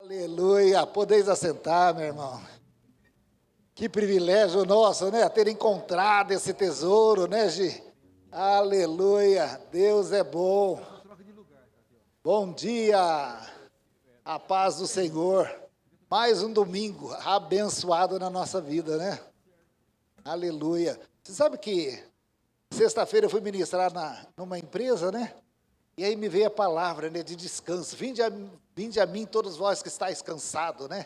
Aleluia, podeis assentar, meu irmão. Que privilégio nosso, né? Ter encontrado esse tesouro, né, Gi? Aleluia, Deus é bom. Bom dia, a paz do Senhor. Mais um domingo abençoado na nossa vida, né? Aleluia. Você sabe que sexta-feira eu fui ministrar numa empresa, né? E aí me veio a palavra, né, de descanso. Vinde a mim todos vós que estáis cansados, né?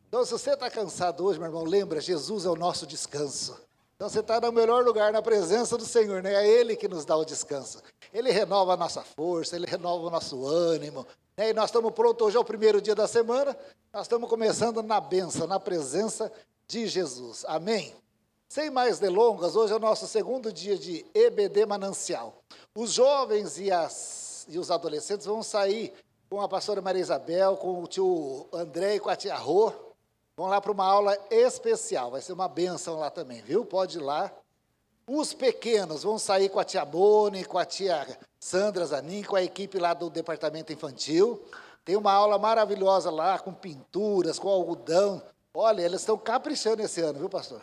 Então, se você está cansado hoje, meu irmão, lembra, Jesus é o nosso descanso. Então, você está no melhor lugar, na presença do Senhor, né? É Ele que nos dá o descanso. Ele renova a nossa força, Ele renova o nosso ânimo, né? E nós estamos prontos, hoje é o primeiro dia da semana, nós estamos começando na bênção, na presença de Jesus. Amém? Sem mais delongas, hoje é o nosso segundo dia de EBD Manancial. Os jovens e os adolescentes vão sair com a pastora Maria Isabel, com o tio André e com a tia Rô. Vão lá para uma aula especial, vai ser uma bênção lá também, viu? Pode ir lá. Os pequenos vão sair com a tia Boni, com a tia Sandra Zanin, com a equipe lá do departamento infantil. Tem uma aula maravilhosa lá, com pinturas, com algodão. Olha, eles estão caprichando esse ano, viu, pastor?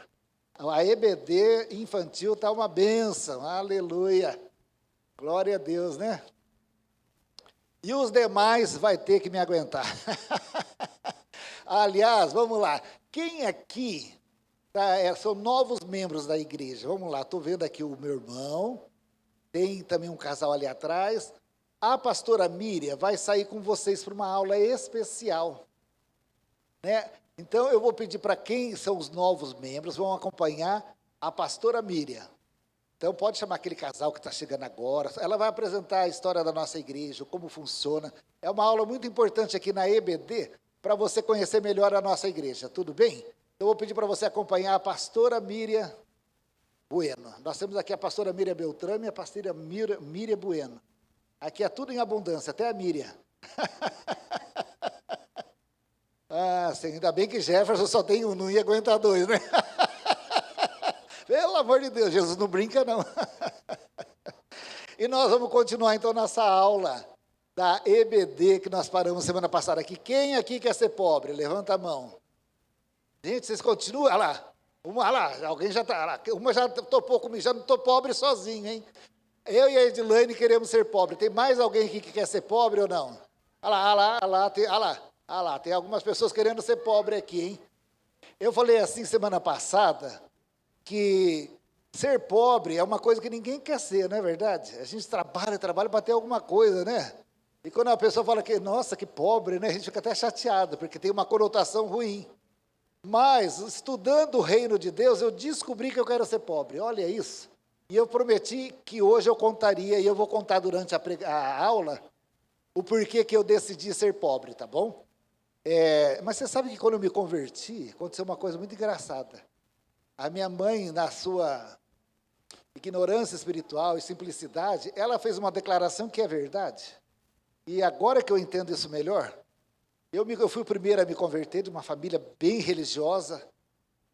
A EBD infantil está uma bênção, aleluia. Glória a Deus, né? E os demais vai ter que me aguentar. Aliás, vamos lá. Quem aqui são novos membros da igreja? Vamos lá, estou vendo aqui o meu irmão. Tem também um casal ali atrás. A pastora Miriam vai sair com vocês para uma aula especial, né? Então, eu vou pedir para quem são os novos membros, vão acompanhar a pastora Miriam. Então, pode chamar aquele casal que está chegando agora. Ela vai apresentar a história da nossa igreja, como funciona. É uma aula muito importante aqui na EBD, para você conhecer melhor a nossa igreja, tudo bem? Então, eu vou pedir para você acompanhar a pastora Miriam Bueno. Nós temos aqui a pastora Miriam Beltrame e a pastora Miriam Bueno. Aqui é tudo em abundância, até a Miriam. Ah, sim, ainda bem que Jefferson só tem um, não ia aguentar dois, né? Pelo amor de Deus, Jesus não brinca, não. E nós vamos continuar, então, nossa aula da EBD, que nós paramos semana passada aqui. Quem aqui quer ser pobre? Levanta a mão. Gente, vocês continuam? Olha lá. Olha lá, alguém já está. Uma já topou comigo, já não estou pobre sozinho, hein? Eu e a Edilane queremos ser pobres. Tem mais alguém aqui que quer ser pobre ou não? Olha lá, tem algumas pessoas querendo ser pobre aqui, hein? Eu falei assim semana passada, que ser pobre é uma coisa que ninguém quer ser, não é verdade? A gente trabalha para ter alguma coisa, né? E quando a pessoa fala que, nossa, que pobre, né? A gente fica até chateado, porque tem uma conotação ruim. Mas, estudando o reino de Deus, eu descobri que eu quero ser pobre, olha isso. E eu prometi que hoje eu contaria, e eu vou contar durante a aula, o porquê que eu decidi ser pobre, tá bom? Mas você sabe que quando eu me converti, aconteceu uma coisa muito engraçada. A minha mãe, na sua ignorância espiritual e simplicidade, ela fez uma declaração que é verdade. E agora que eu entendo isso melhor, eu fui o primeiro a me converter de uma família bem religiosa.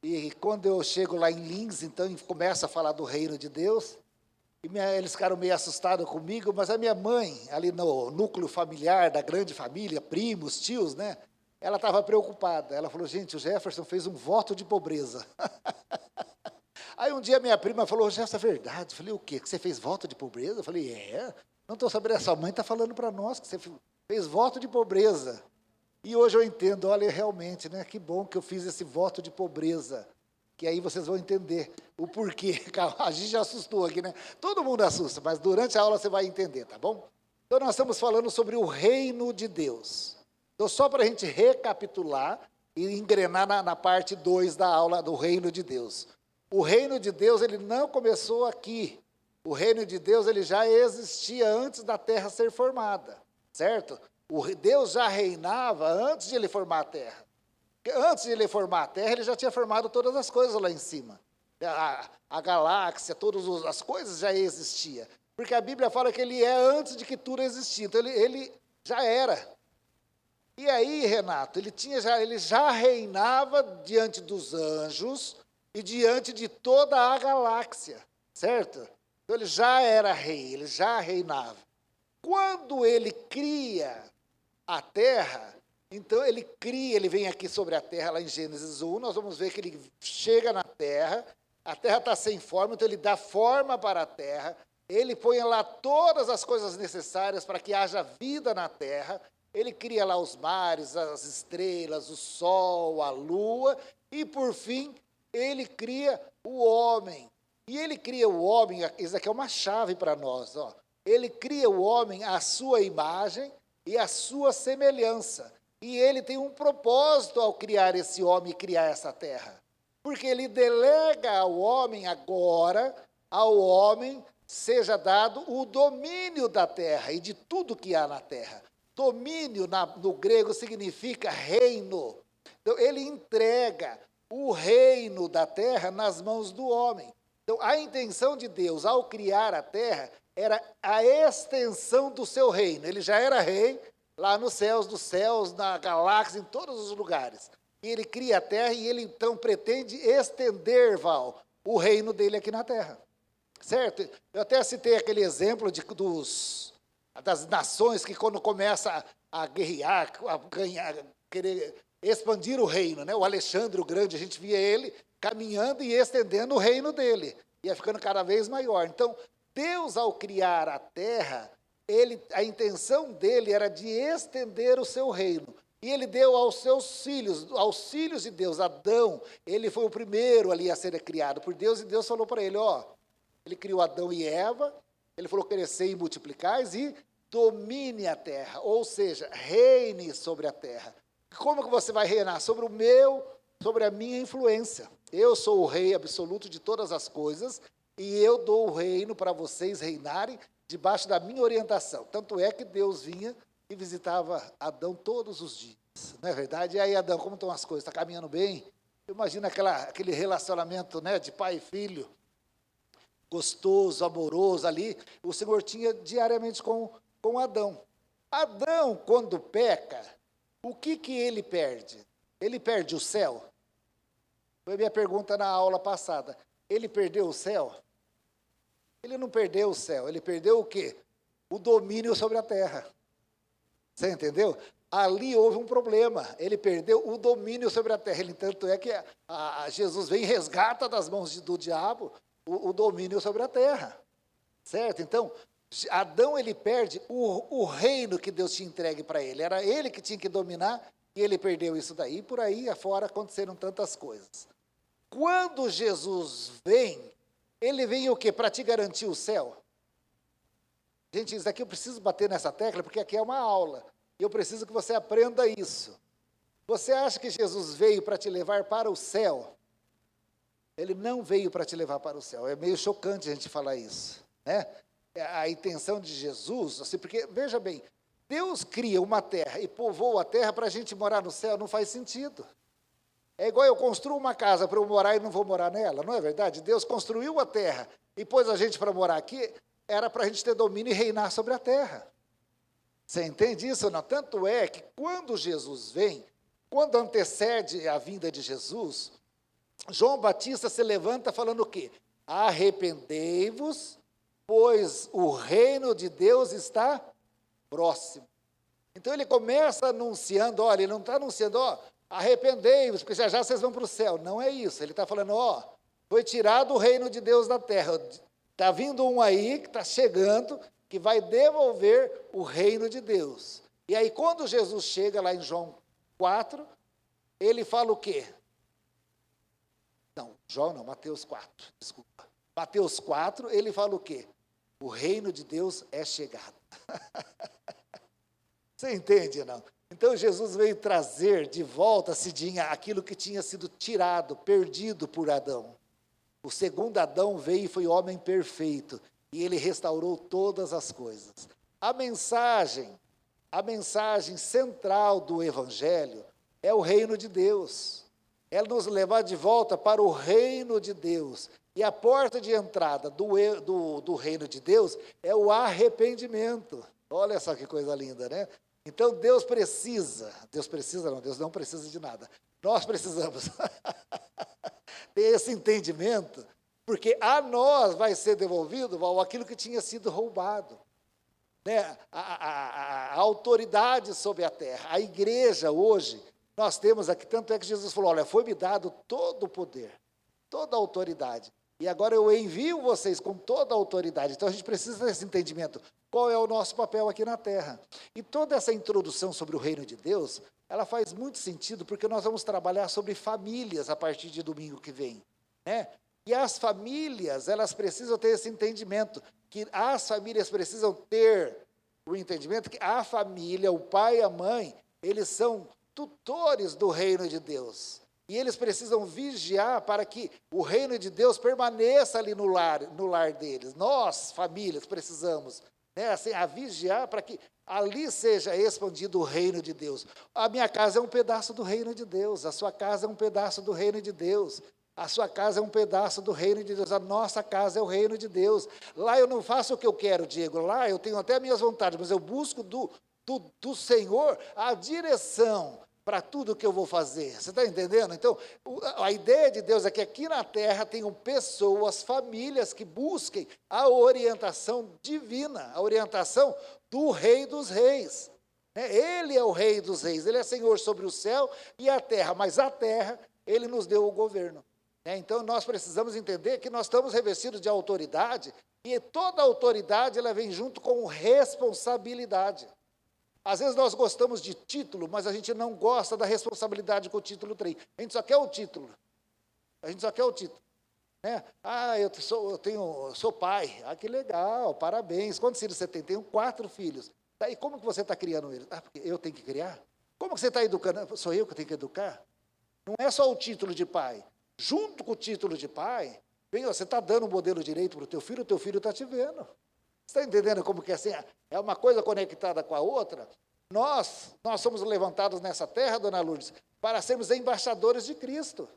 E quando eu chego lá em Lins, então começo a falar do reino de Deus. E eles ficaram meio assustados comigo, mas a minha mãe, ali no núcleo familiar da grande família, primos, tios, né? Ela estava preocupada. Ela falou, gente, o Jefferson fez um voto de pobreza. Aí um dia minha prima falou, Jefferson, é verdade? Eu falei, o quê? Que você fez voto de pobreza? Eu falei, não estou sabendo, a sua mãe está falando para nós que você fez voto de pobreza. E hoje eu entendo, olha, realmente, né? Que bom que eu fiz esse voto de pobreza. Que aí vocês vão entender o porquê. A gente já assustou aqui, né? Todo mundo assusta, mas durante a aula você vai entender, tá bom? Então nós estamos falando sobre o reino de Deus. Então, só para a gente recapitular e engrenar na parte 2 da aula do reino de Deus. O reino de Deus, ele não começou aqui. O reino de Deus, ele já existia antes da terra ser formada, certo? Deus já reinava antes de ele formar a terra. Antes de ele formar a terra, ele já tinha formado todas as coisas lá em cima. A galáxia, todas as coisas já existiam. Porque a Bíblia fala que ele é antes de que tudo existia. Então, ele já era. E aí, Renato, ele já reinava diante dos anjos e diante de toda a galáxia, certo? Então, ele já era rei, ele já reinava. Quando ele cria a terra, Então ele cria, ele vem aqui sobre a terra, lá em Gênesis 1, nós vamos ver que ele chega na terra, a terra está sem forma, então ele dá forma para a terra, ele põe lá todas as coisas necessárias para que haja vida na terra, ele cria lá os mares, as estrelas, o sol, a lua, e por fim, ele cria o homem. E ele cria o homem, isso aqui é uma chave para nós, ó. Ele cria o homem à sua imagem e à sua semelhança. E ele tem um propósito ao criar esse homem e criar essa terra. Porque ele delega ao homem agora, ao homem seja dado o domínio da terra e de tudo que há na terra. Domínio no grego significa reino. Então ele entrega o reino da terra nas mãos do homem. Então a intenção de Deus ao criar a terra era a extensão do seu reino. Ele já era rei lá nos céus dos céus, na galáxia, em todos os lugares. E ele cria a terra e ele então pretende estender, Val, o reino dele aqui na terra. Certo? Eu até citei aquele exemplo das nações que quando começa a guerrear, a ganhar, querer expandir o reino, né? O Alexandre o Grande, a gente via ele caminhando e estendendo o reino dele. Ia ficando cada vez maior. Então, Deus, ao criar a terra, a intenção dele era de estender o seu reino. E ele deu aos filhos de Deus, Adão, ele foi o primeiro ali a ser criado por Deus, e Deus falou para ele, ele criou Adão e Eva, ele falou, crescei e multiplicais e domine a terra, ou seja, reine sobre a terra. Como que você vai reinar? Sobre a minha influência. Eu sou o rei absoluto de todas as coisas, e eu dou o reino para vocês reinarem debaixo da minha orientação. Tanto é que Deus vinha e visitava Adão todos os dias. Não é verdade? E aí, Adão, como estão as coisas? Está caminhando bem? Imagina aquele relacionamento, né, de pai e filho, gostoso, amoroso ali. O Senhor tinha diariamente com Adão. Adão, quando peca, o que ele perde? Ele perde o céu? Foi a minha pergunta na aula passada. Ele perdeu o céu? Ele não perdeu o céu, ele perdeu o quê? O domínio sobre a terra. Você entendeu? Ali houve um problema, ele perdeu o domínio sobre a terra. Tanto é que Jesus vem e resgata das mãos do diabo o domínio sobre a terra. Certo? Então, Adão ele perde o reino que Deus tinha entregue para ele. Era ele que tinha que dominar e ele perdeu isso daí. E por aí afora aconteceram tantas coisas. Quando Jesus vem, ele vem o quê? Para te garantir o céu. Gente, isso aqui eu preciso bater nessa tecla, porque aqui é uma aula. E eu preciso que você aprenda isso. Você acha que Jesus veio para te levar para o céu? Ele não veio para te levar para o céu. É meio chocante a gente falar isso, né? A intenção de Jesus, assim, porque, veja bem, Deus cria uma terra e povoa a terra para a gente morar no céu, não faz sentido. É igual eu construo uma casa para eu morar e não vou morar nela, não é verdade? Deus construiu a terra e pôs a gente para morar aqui, era para a gente ter domínio e reinar sobre a terra. Você entende isso ou não? Tanto é que quando Jesus vem, quando antecede a vinda de Jesus, João Batista se levanta falando o quê? Arrependei-vos, pois o reino de Deus está próximo. Então ele começa anunciando, olha, ele não está anunciando, arrependei-vos, porque já vocês vão para o céu. Não é isso, ele está falando, foi tirado o reino de Deus da terra. Está vindo um aí, que está chegando, que vai devolver o reino de Deus. E aí quando Jesus chega lá em João 4, ele fala o quê? Não, Mateus 4, desculpa. Mateus 4, ele fala o quê? O reino de Deus é chegado. Você entende, não? Então Jesus veio trazer de volta, Cidinha, aquilo que tinha sido tirado, perdido por Adão. O segundo Adão veio e foi homem perfeito, e ele restaurou todas as coisas. A mensagem central do Evangelho é o reino de Deus. É nos levar de volta para o reino de Deus. E a porta de entrada do reino de Deus é o arrependimento. Olha só que coisa linda, né? Então Deus não precisa de nada. Nós precisamos ter esse entendimento, porque a nós vai ser devolvido aquilo que tinha sido roubado. né, a autoridade sobre a terra. A igreja hoje, nós temos aqui, tanto é que Jesus falou, olha, foi-me dado todo o poder, toda a autoridade. E agora eu envio vocês com toda a autoridade. Então a gente precisa desse entendimento. Qual é o nosso papel aqui na terra? E toda essa introdução sobre o reino de Deus, ela faz muito sentido, porque nós vamos trabalhar sobre famílias a partir de domingo que vem, né? E as famílias, elas precisam ter esse entendimento, que as famílias precisam ter o entendimento que a família, o pai e a mãe, eles são tutores do reino de Deus. E eles precisam vigiar para que o reino de Deus permaneça ali no lar deles. Nós, famílias, precisamos, né, assim, a vigiar para que ali seja expandido o reino de Deus. A minha casa é um pedaço do reino de Deus, a sua casa é um pedaço do reino de Deus. A sua casa é um pedaço do reino de Deus, a nossa casa é o reino de Deus. Lá eu não faço o que eu quero, Diego, lá eu tenho até minhas vontades, mas eu busco do Senhor a direção para tudo que eu vou fazer. Você está entendendo? Então, a ideia de Deus é que aqui na terra tenham pessoas, famílias que busquem a orientação divina, a orientação do Rei dos Reis. Ele é o Rei dos Reis, Ele é Senhor sobre o céu e a terra, mas a terra, Ele nos deu o governo. Então, nós precisamos entender que nós estamos revestidos de autoridade, e toda autoridade ela vem junto com responsabilidade. Às vezes nós gostamos de título, mas a gente não gosta da responsabilidade que o título tem. A gente só quer o título. A gente só quer o título. Né? Eu sou pai. Ah, que legal, parabéns. Quantos filhos você tem? Tenho 4 filhos. E como que você está criando eles? Ah, porque eu tenho que criar? Como que você está educando? Sou eu que tenho que educar? Não é só o título de pai. Junto com o título de pai, você está dando um modelo direito para o teu filho está te vendo. Você está entendendo como que é assim? É uma coisa conectada com a outra? Nós somos levantados nessa terra, dona Lourdes, para sermos embaixadores de Cristo.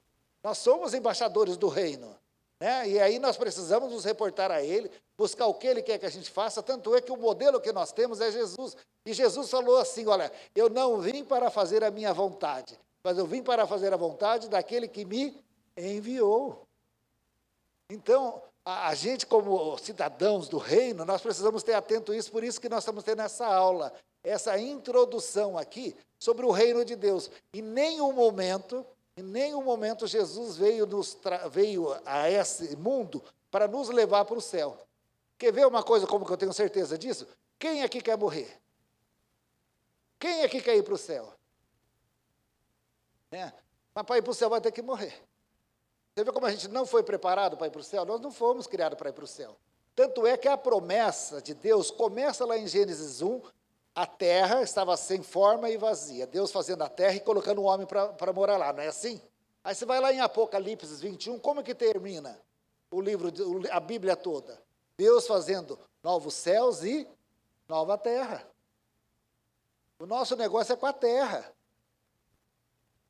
Nós somos embaixadores do reino. Né? E aí nós precisamos nos reportar a Ele, buscar o que Ele quer que a gente faça, tanto é que o modelo que nós temos é Jesus. E Jesus falou assim, olha, eu não vim para fazer a minha vontade, mas eu vim para fazer a vontade daquele que me enviou. Então, a gente como cidadãos do reino, nós precisamos ter atento a isso, por isso que nós estamos tendo essa aula, essa introdução aqui sobre o reino de Deus. Em nenhum momento Jesus veio a esse mundo para nos levar para o céu. Quer ver uma coisa como que eu tenho certeza disso? Quem aqui quer morrer? Quem aqui quer ir para o céu? Mas para ir para o céu vai ter que morrer. Você vê como a gente não foi preparado para ir para o céu? Nós não fomos criados para ir para o céu. Tanto é que a promessa de Deus começa lá em Gênesis 1, a terra estava sem forma e vazia. Deus fazendo a terra e colocando o homem para morar lá, não é assim? Aí você vai lá em Apocalipse 21, como que termina a Bíblia toda? Deus fazendo novos céus e nova terra. O nosso negócio é com a terra.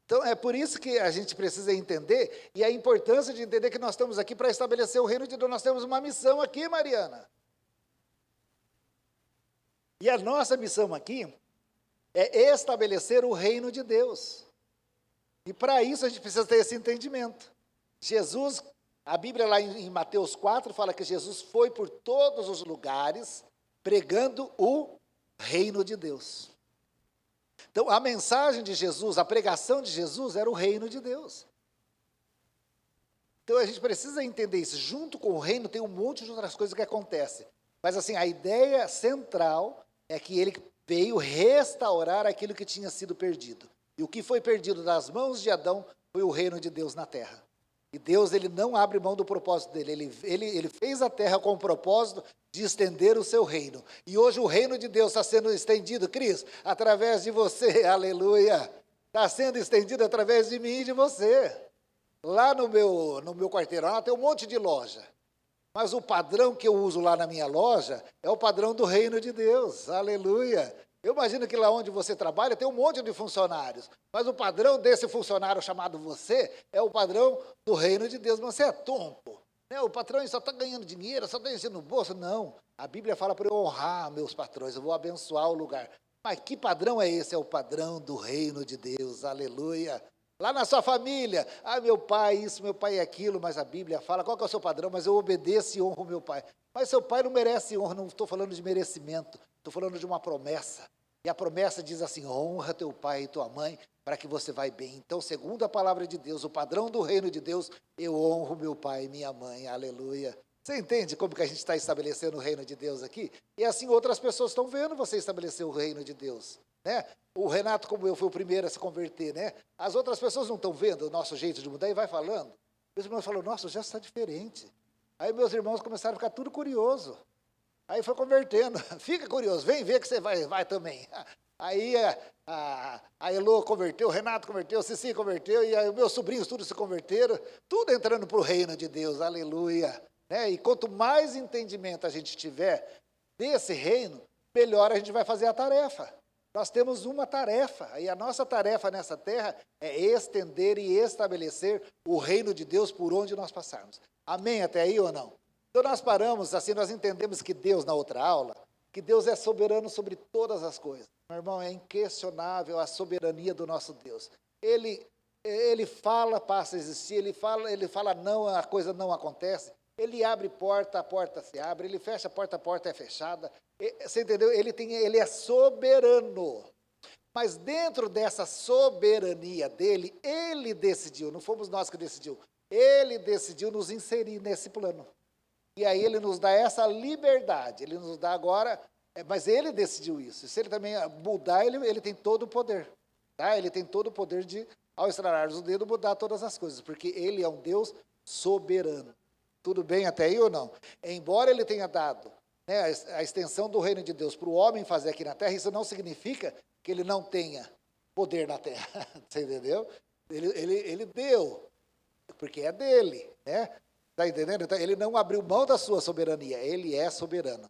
Então, é por isso que a gente precisa entender, e a importância de entender que nós estamos aqui para estabelecer o reino de Deus. Nós temos uma missão aqui, Mariana. E a nossa missão aqui é estabelecer o reino de Deus. E para isso a gente precisa ter esse entendimento. Jesus, a Bíblia lá em Mateus 4, fala que Jesus foi por todos os lugares pregando o reino de Deus. Então, a mensagem de Jesus, a pregação de Jesus era o reino de Deus. Então, a gente precisa entender isso. Junto com o reino tem um monte de outras coisas que acontecem. Mas, assim, a ideia central é que ele veio restaurar aquilo que tinha sido perdido. E o que foi perdido das mãos de Adão foi o reino de Deus na terra. E Deus, ele não abre mão do propósito dele. Ele fez a terra com o propósito de estender o seu reino. E hoje o reino de Deus está sendo estendido, Cris, através de você, aleluia. Está sendo estendido através de mim e de você. Lá no meu quarteirão, lá tem um monte de loja. Mas o padrão que eu uso lá na minha loja é o padrão do reino de Deus, aleluia. Eu imagino que lá onde você trabalha tem um monte de funcionários, mas o padrão desse funcionário chamado você é o padrão do reino de Deus. Mas você é tonto, né? O patrão só está ganhando dinheiro, só está enchendo no bolso. Não, a Bíblia fala para eu honrar meus patrões, eu vou abençoar o lugar. Mas que padrão é esse? É o padrão do reino de Deus, aleluia. Lá na sua família, meu pai isso, meu pai aquilo, mas a Bíblia fala, qual que é o seu padrão? Mas eu obedeço e honro meu pai. Mas seu pai não merece honra, não estou falando de merecimento, estou falando de uma promessa. E a promessa diz assim, honra teu pai e tua mãe, para que você vai bem. Então, segundo a palavra de Deus, o padrão do reino de Deus, eu honro meu pai e minha mãe, aleluia. Você entende como que a gente está estabelecendo o reino de Deus aqui? E assim outras pessoas estão vendo você estabelecer o reino de Deus, né? O Renato, como eu, foi o primeiro a se converter, né? As outras pessoas não estão vendo o nosso jeito de mudar e vai falando. Meus irmãos falaram, nossa, já está diferente. Aí meus irmãos começaram a ficar tudo curioso. Aí foi convertendo. Fica curioso, vem ver que você vai também. Aí a Elô converteu, o Renato converteu, o Cici converteu, e aí, meus sobrinhos todos se converteram, tudo entrando para o reino de Deus, aleluia. Né? E quanto mais entendimento a gente tiver desse reino, melhor a gente vai fazer a tarefa. Nós temos uma tarefa, e a nossa tarefa nessa terra é estender e estabelecer o reino de Deus por onde nós passarmos. Amém até aí ou não? Então nós paramos, assim, nós entendemos que Deus, na outra aula, que Deus é soberano sobre todas as coisas. Meu irmão, é inquestionável a soberania do nosso Deus. Ele fala, passa a existir, ele fala não, a coisa não acontece. Ele abre porta, a porta se abre, ele fecha a porta é fechada. Você entendeu? Ele é soberano. Mas dentro dessa soberania dele, ele decidiu, não fomos nós que decidimos, ele decidiu nos inserir nesse plano. E aí ele nos dá essa liberdade, ele nos dá agora, mas ele decidiu isso. Se ele também mudar, ele tem todo o poder. Tá? Ele tem todo o poder de, ao estralar os dedos, mudar todas as coisas, porque ele é um Deus soberano. Tudo bem até aí ou não? Embora ele tenha dado, né, a extensão do reino de Deus para o homem fazer aqui na terra, isso não significa que ele não tenha poder na terra. Você entendeu? Ele deu, porque é dele, né? Está entendendo? Então, ele não abriu mão da sua soberania, ele é soberano.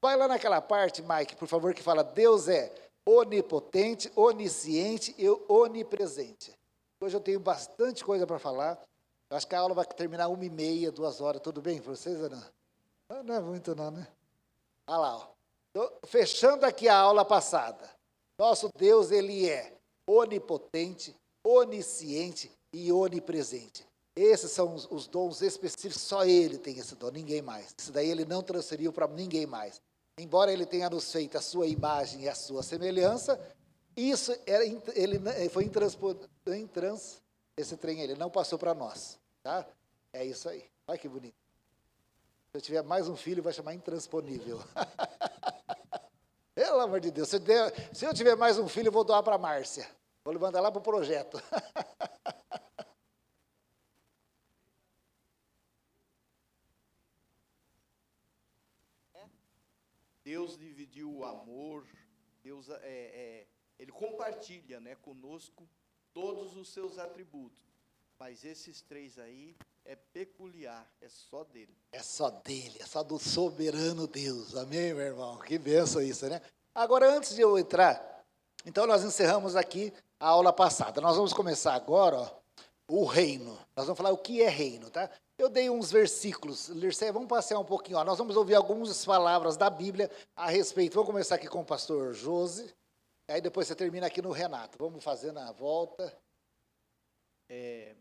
Vai lá naquela parte, Mike, por favor, que fala, Deus é onipotente, onisciente e onipresente. Hoje eu tenho bastante coisa para falar. Eu acho que a aula vai terminar 1h30, 2 horas. Tudo bem para vocês ou não? Não é muito não, né? Olha lá, ó. Então, fechando aqui a aula passada. Nosso Deus, ele é onipotente, onisciente e onipresente. Esses são os dons específicos, só ele tem esse dom, ninguém mais. Isso daí ele não transferiu para ninguém mais. Embora ele tenha nos feito a sua imagem e a sua semelhança, isso ele foi esse trem ele não passou para nós. Tá? É isso aí. Olha que bonito. Se eu tiver mais um filho, vai chamar intransponível. Pelo amor de Deus, se eu tiver mais um filho, eu vou doar para a Márcia. Vou mandar lá para o projeto. Deus dividiu o amor, Deus ele compartilha, né, conosco todos os seus atributos. Mas esses 3 aí é peculiar, é só dele. É só dele, é só do soberano Deus. Amém, meu irmão? Que benção isso, né? Agora, antes de eu entrar, então nós encerramos aqui a aula passada. Nós vamos começar agora, ó, o reino. Nós vamos falar o que é reino, tá? Eu dei uns versículos, vamos passear um pouquinho, ó. Nós vamos ouvir algumas palavras da Bíblia a respeito. Vamos começar aqui com o pastor Josi, aí depois você termina aqui no Renato. Vamos fazendo a volta. Em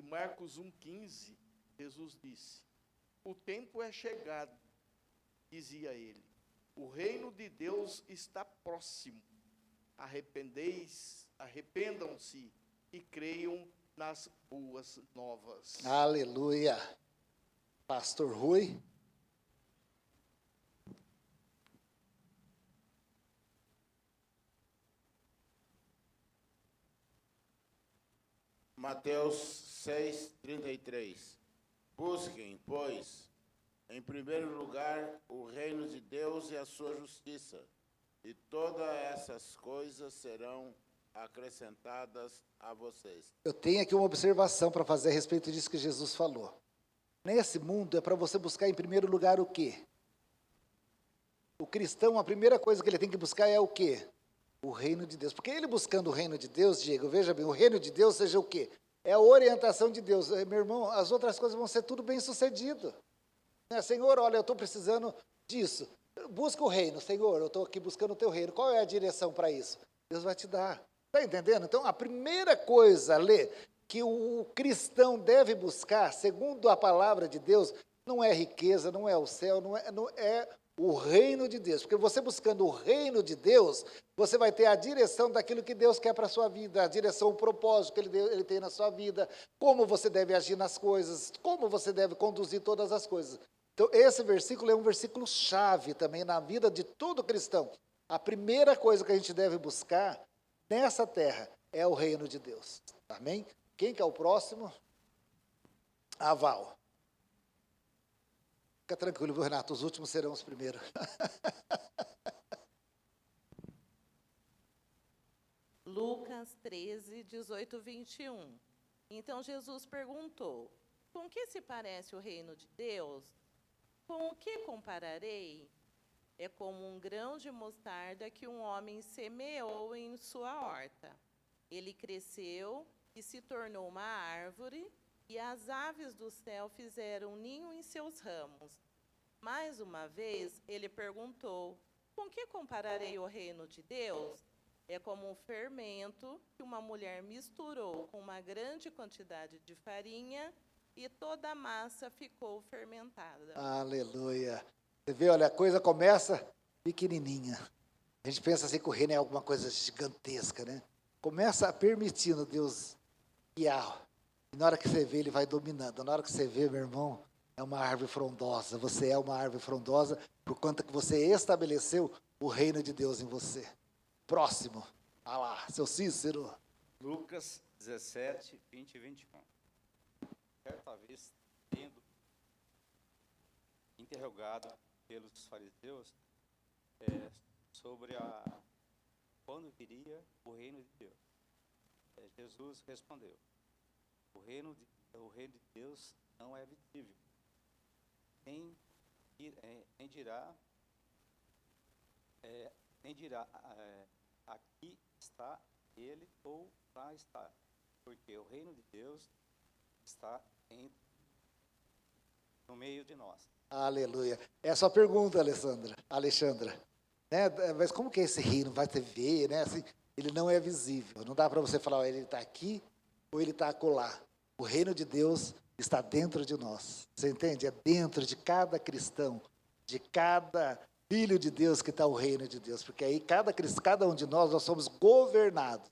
Marcos 1,15, Jesus disse, o tempo é chegado, dizia ele, o reino de Deus está próximo, arrependam-se e creiam nas boas novas. Aleluia. Pastor Rui. Mateus 6,33. Busquem, pois, em primeiro lugar, o reino de Deus e a sua justiça, e todas essas coisas serão acrescentadas a vocês. Eu tenho aqui uma observação para fazer a respeito disso que Jesus falou. Nesse mundo é para você buscar em primeiro lugar o quê? O cristão, a primeira coisa que ele tem que buscar é o quê? O reino de Deus. Porque ele buscando o reino de Deus, Diego, veja bem, o reino de Deus seja o quê? É a orientação de Deus. Meu irmão, as outras coisas vão ser tudo bem sucedido. Senhor, olha, eu estou precisando disso. Busca o reino, Senhor, eu estou aqui buscando o teu reino. Qual é a direção para isso? Deus vai te dar. Está entendendo? Então, a primeira coisa, Lê, que o cristão deve buscar, segundo a palavra de Deus, não é riqueza, não é o céu, não é o reino de Deus. Porque você buscando o reino de Deus, você vai ter a direção daquilo que Deus quer para a sua vida, a direção, o propósito que Ele tem na sua vida, como você deve agir nas coisas, como você deve conduzir todas as coisas. Então, esse versículo é um versículo chave também na vida de todo cristão. A primeira coisa que a gente deve buscar nessa terra é o reino de Deus. Amém? Quem que é o próximo? A Val. Fica tranquilo, viu, Renato? Os últimos serão os primeiros. Lucas 13, 18, 21. Então Jesus perguntou: com que se parece o reino de Deus? Com o que compararei? É como um grão de mostarda que um homem semeou em sua horta. Ele cresceu e se tornou uma árvore, e as aves do céu fizeram ninho em seus ramos. Mais uma vez, ele perguntou: com que compararei o reino de Deus? É como um fermento que uma mulher misturou com uma grande quantidade de farinha e toda a massa ficou fermentada. Aleluia. Você vê, olha, a coisa começa pequenininha. A gente pensa assim que o reino é alguma coisa gigantesca, né? Começa permitindo Deus guiar. E na hora que você vê, Ele vai dominando. Na hora que você vê, meu irmão, é uma árvore frondosa. Você é uma árvore frondosa por conta que você estabeleceu o reino de Deus em você. Próximo. Ah lá, seu Cícero. Lucas 17, 20 e 21. Certa vez, tendo interrogado pelos fariseus sobre quando viria o reino de Deus, Jesus respondeu: o reino de Deus não é visível, nem dirá aqui está ele ou lá está, porque o reino de Deus está no meio de nós. Aleluia. É a sua pergunta, Alexandra. Né? Mas como que é esse reino? Vai ter ver, né? Assim, ele não é visível. Não dá para você falar, ó, ele está aqui ou ele está acolá. O reino de Deus está dentro de nós. Você entende? É dentro de cada cristão, de cada filho de Deus que está o reino de Deus. Porque aí cada um de nós somos governados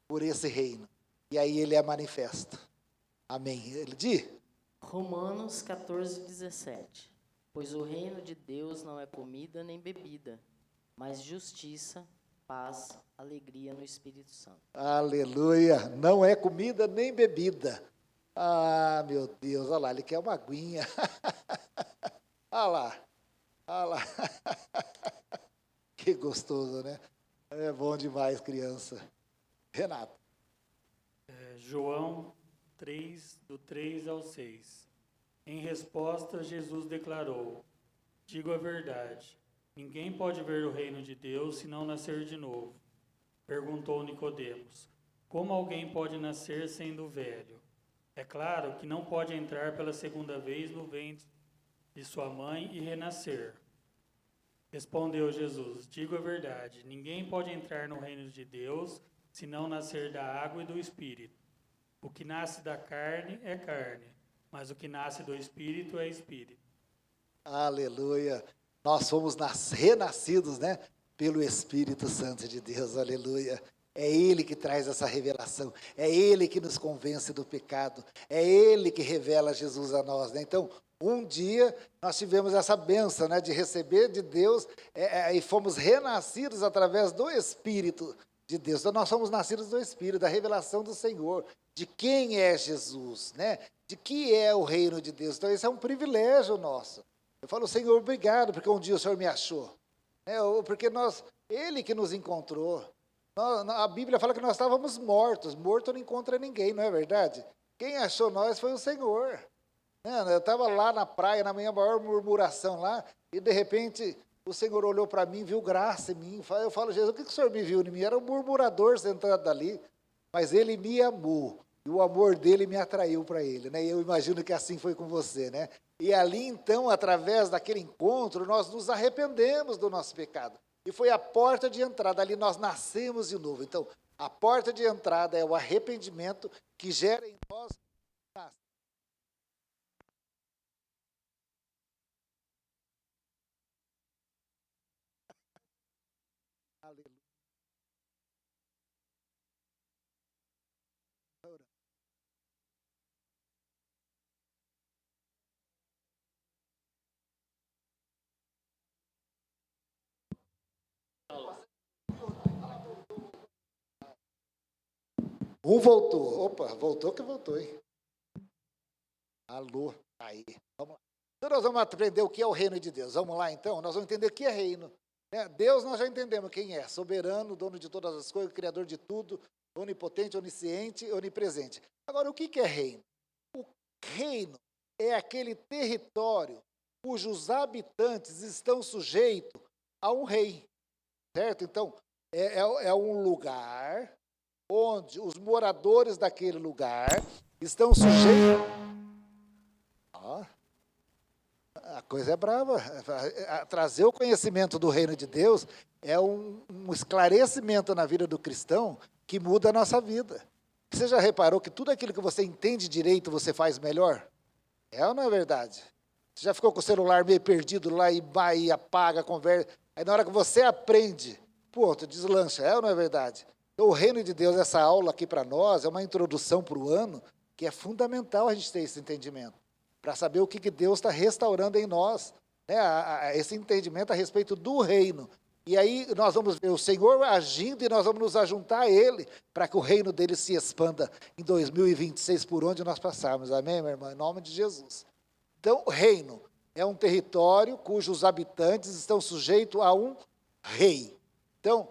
por esse reino. E aí ele é manifesto. Amém. Ele diz? Romanos 14, 17. Pois o reino de Deus não é comida nem bebida, mas justiça, paz, alegria no Espírito Santo. Aleluia. Não é comida nem bebida. Ah, meu Deus, olha lá, ele quer uma aguinha. Olha lá, olha lá. Que gostoso, né? É bom demais, criança. Renato. João 3, do 3 ao 6. Em resposta, Jesus declarou: digo a verdade, ninguém pode ver o reino de Deus se não nascer de novo. Perguntou Nicodemos: como alguém pode nascer sendo velho? É claro que não pode entrar pela segunda vez no ventre de sua mãe e renascer. Respondeu Jesus: digo a verdade, ninguém pode entrar no reino de Deus se não nascer da água e do Espírito. O que nasce da carne é carne, mas o que nasce do Espírito é Espírito. Aleluia. Nós fomos renascidos, né? Pelo Espírito Santo de Deus. Aleluia. É Ele que traz essa revelação. É Ele que nos convence do pecado. É Ele que revela Jesus a nós, né? Então, um dia nós tivemos essa bênção, né? De receber de Deus e fomos renascidos através do Espírito de Deus. Então, nós somos nascidos do Espírito, da revelação do Senhor, de quem é Jesus, né? De que é o reino de Deus. Então, esse é um privilégio nosso. Eu falo, Senhor, obrigado, porque um dia o Senhor me achou. Porque Ele que nos encontrou. A Bíblia fala que nós estávamos mortos. Morto não encontra ninguém, não é verdade? Quem achou nós foi o Senhor. Eu estava lá na praia, na minha maior murmuração lá, e de repente o Senhor olhou para mim, viu graça em mim. Eu falo, Jesus, o que o Senhor me viu em mim? Era um murmurador sentado ali, mas Ele me amou. E o amor dele me atraiu para Ele, né? E eu imagino que assim foi com você, né? E ali, então, através daquele encontro, nós nos arrependemos do nosso pecado. E foi a porta de entrada, ali nós nascemos de novo. Então, A porta de entrada é o arrependimento que gera em nós. Aleluia. Um voltou. Opa, voltou que voltou, hein? Alô, aí. Vamos lá. Então nós vamos aprender o que é o reino de Deus. Vamos lá, então? Nós vamos entender o que é reino. Deus nós já entendemos quem é. Soberano, dono de todas as coisas, criador de tudo, onipotente, onisciente, onipresente. Agora, o que é reino? O reino é aquele território cujos habitantes estão sujeitos a um rei. Certo? Então, é um lugar onde os moradores daquele lugar estão sujeitos. A coisa é brava. Trazer o conhecimento do reino de Deus é um esclarecimento na vida do cristão que muda a nossa vida. Você já reparou que tudo aquilo que você entende direito você faz melhor? É ou não é verdade? Você já ficou com o celular meio perdido lá e vai, apaga, conversa. Aí na hora que você aprende, tu deslancha. É ou não é verdade? Então, o reino de Deus, essa aula aqui para nós, é uma introdução para o ano que é fundamental a gente ter esse entendimento, para saber o que Deus está restaurando em nós, né? Esse entendimento a respeito do reino. E aí nós vamos ver o Senhor agindo e nós vamos nos ajuntar a Ele para que o reino dele se expanda em 2026 por onde nós passarmos. Amém, meu irmão? Em nome de Jesus. Então, o reino é um território cujos habitantes estão sujeitos a um rei. Então,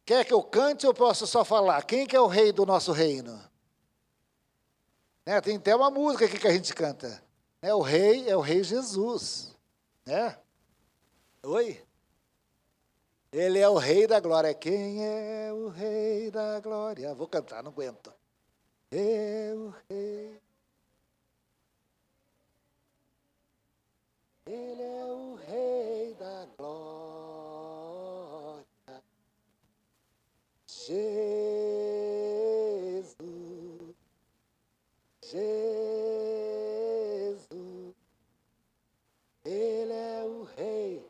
quer que eu cante ou posso só falar? Quem que é o rei do nosso reino? Tem até uma música aqui que a gente canta. O rei é o rei Jesus. Oi? Ele é o rei da glória. Quem é o rei da glória? Vou cantar, não aguento. É o rei. Ele é o rei da glória. Jesus. Jesus. Ele é o rei.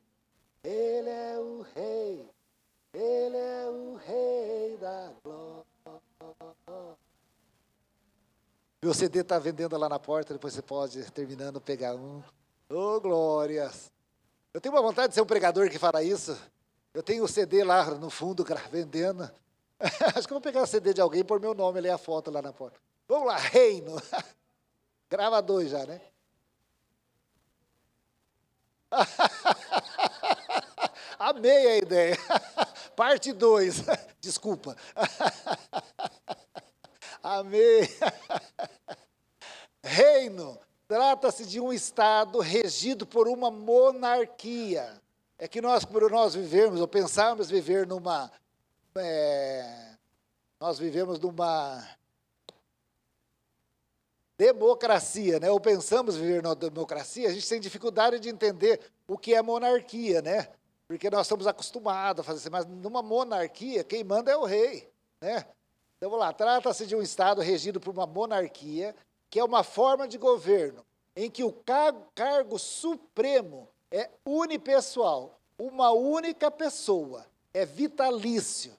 Ele é o rei. Ele é o rei da glória. Meu CD está vendendo lá na porta, depois você pode, terminando, pegar um. Ô, glórias! Eu tenho uma vontade de ser um pregador que fala isso. Eu tenho o CD lá no fundo, vendendo. Acho que eu vou pegar o CD de alguém e pôr meu nome ali, a foto lá na porta. Vamos lá, reino. Grava 2 já, né? Amei a ideia. Parte 2. Desculpa. Amei. Reino. Trata-se de um Estado regido por uma monarquia. É que nós, por nós vivermos, ou pensarmos viver numa... nós vivemos numa democracia, né? Ou pensamos viver numa democracia, a gente tem dificuldade de entender o que é monarquia, né? Porque nós estamos acostumados a fazer assim, mas numa monarquia, quem manda é o rei, né? Então, vamos lá, trata-se de um Estado regido por uma monarquia, que é uma forma de governo em que o cargo supremo é unipessoal, uma única pessoa, é vitalício,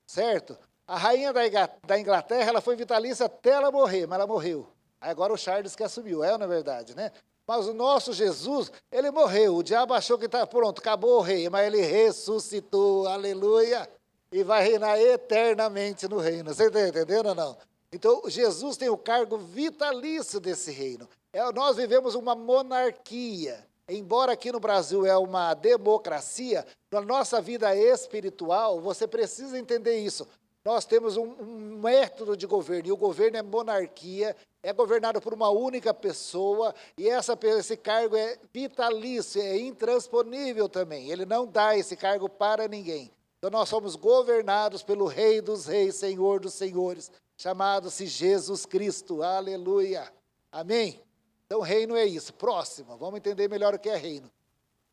certo? A rainha da Inglaterra, ela foi vitalícia até ela morrer, mas ela morreu. Agora o Charles que assumiu, não é verdade, né? Mas o nosso Jesus, ele morreu, o diabo achou que está pronto, acabou o rei, mas ele ressuscitou, aleluia, e vai reinar eternamente no reino. Você está entendendo ou não? Então, Jesus tem o cargo vitalício desse reino. Nós vivemos uma monarquia. Embora aqui no Brasil é uma democracia, na nossa vida espiritual, você precisa entender isso. Nós temos um método de governo, e o governo é monarquia, é governado por uma única pessoa, e esse cargo é vitalício, é intransponível também. Ele não dá esse cargo para ninguém. Então, nós somos governados pelo Rei dos Reis, Senhor dos Senhores, chamado-se Jesus Cristo. Aleluia. Amém? Então, reino é isso. Próximo, vamos entender melhor o que é reino.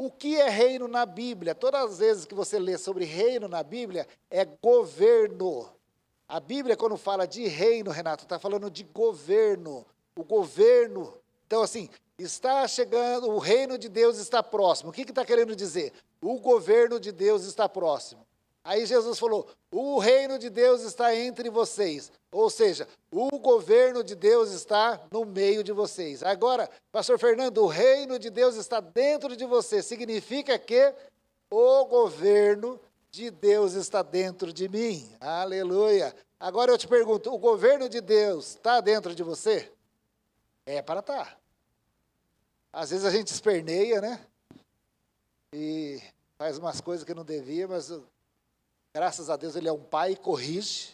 O que é reino na Bíblia? Todas as vezes que você lê sobre reino na Bíblia, é governo. A Bíblia, quando fala de reino, Renato, está falando de governo. O governo. Então, assim, está chegando, o reino de Deus está próximo. O que está querendo dizer? O governo de Deus está próximo. Aí Jesus falou, o reino de Deus está entre vocês. Ou seja, o governo de Deus está no meio de vocês. Agora, pastor Fernando, o reino de Deus está dentro de você. Significa que o governo de Deus está dentro de mim. Aleluia. Agora eu te pergunto, o governo de Deus está dentro de você? É para estar. Às vezes a gente esperneia, né? E faz umas coisas que não devia, mas graças a Deus ele é um pai e corrige.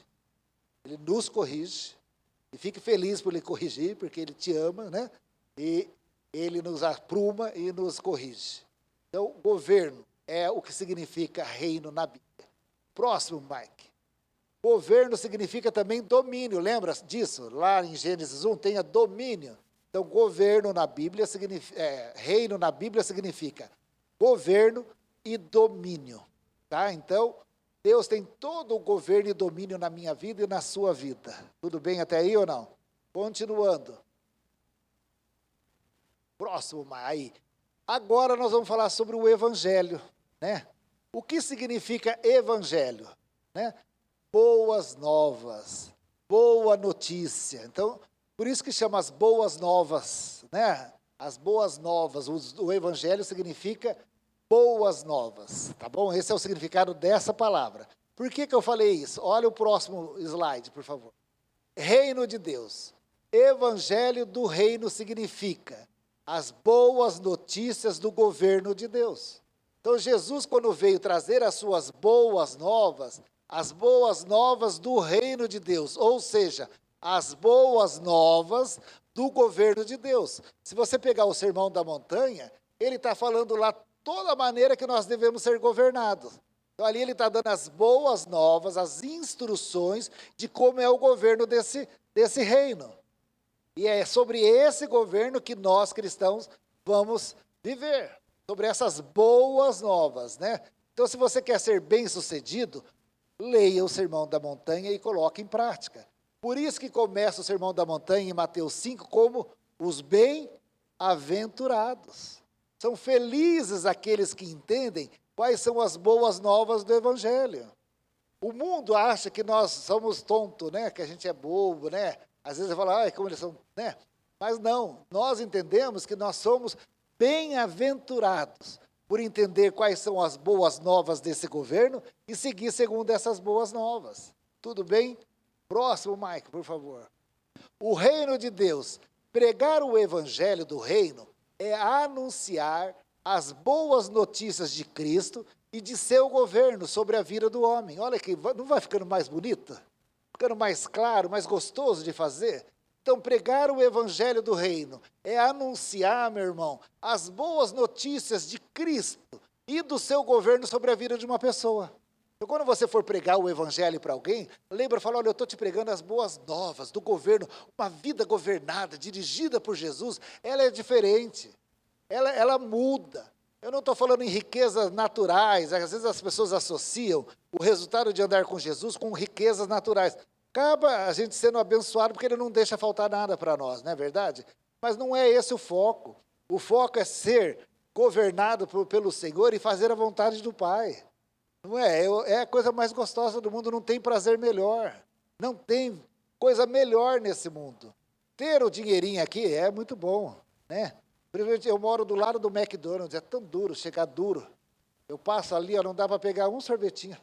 Ele nos corrige. E fique feliz por ele corrigir, porque ele te ama, né? E ele nos apruma e nos corrige. Então, governo é o que significa reino na Bíblia. Próximo, Mike. Governo significa também domínio, lembra disso? Lá em Gênesis 1 tem a domínio. Então, governo na Bíblia significa, reino na Bíblia significa governo e domínio. Tá? Então, Deus tem todo o governo e domínio na minha vida e na sua vida. Tudo bem até aí ou não? Continuando. Próximo, aí. Agora nós vamos falar sobre o Evangelho, né? O que significa Evangelho? Né? Boas novas, boa notícia. Então, por isso que chama as boas novas, né? As boas novas, o Evangelho significa boas novas, tá bom? Esse é o significado dessa palavra. Por que eu falei isso? Olha o próximo slide, por favor. Reino de Deus. Evangelho do reino significa as boas notícias do governo de Deus. Então, Jesus, quando veio trazer as suas boas novas, as boas novas do reino de Deus, ou seja, as boas novas do governo de Deus. Se você pegar o Sermão da Montanha, ele está falando lá toda a maneira que nós devemos ser governados. Então, ali ele está dando as boas novas, as instruções de como é o governo desse reino. E é sobre esse governo que nós, cristãos, vamos viver. Sobre essas boas novas, né? Então, se você quer ser bem-sucedido, leia o Sermão da Montanha e coloque em prática. Por isso que começa o Sermão da Montanha em Mateus 5 como os bem-aventurados. São felizes aqueles que entendem quais são as boas novas do Evangelho. O mundo acha que nós somos tontos, né? Que a gente é bobo, né? Às vezes você fala, como eles são, né? Mas não, nós entendemos que nós somos bem-aventurados por entender quais são as boas novas desse governo e seguir segundo essas boas novas. Tudo bem? Próximo, Mike, por favor. O reino de Deus, pregar o evangelho do reino é anunciar as boas notícias de Cristo e de seu governo sobre a vida do homem. Olha que não vai ficando mais bonito? Ficando mais claro, mais gostoso de fazer? Então, pregar o evangelho do reino é anunciar, meu irmão, as boas notícias de Cristo e do seu governo sobre a vida de uma pessoa. Então, quando você for pregar o evangelho para alguém, lembra, fala, olha, eu estou te pregando as boas novas do governo, uma vida governada, dirigida por Jesus, ela é diferente, ela muda. Eu não estou falando em riquezas naturais, às vezes as pessoas associam o resultado de andar com Jesus com riquezas naturais. Acaba a gente sendo abençoado porque ele não deixa faltar nada para nós, não é verdade? Mas não é esse o foco. O foco é ser governado pelo Senhor e fazer a vontade do Pai. Não é? É a coisa mais gostosa do mundo, não tem prazer melhor. Não tem coisa melhor nesse mundo. Ter o dinheirinho aqui é muito bom, né? Eu moro do lado do McDonald's, é tão duro, chegar duro. Eu passo ali, não dá para pegar um sorvetinho.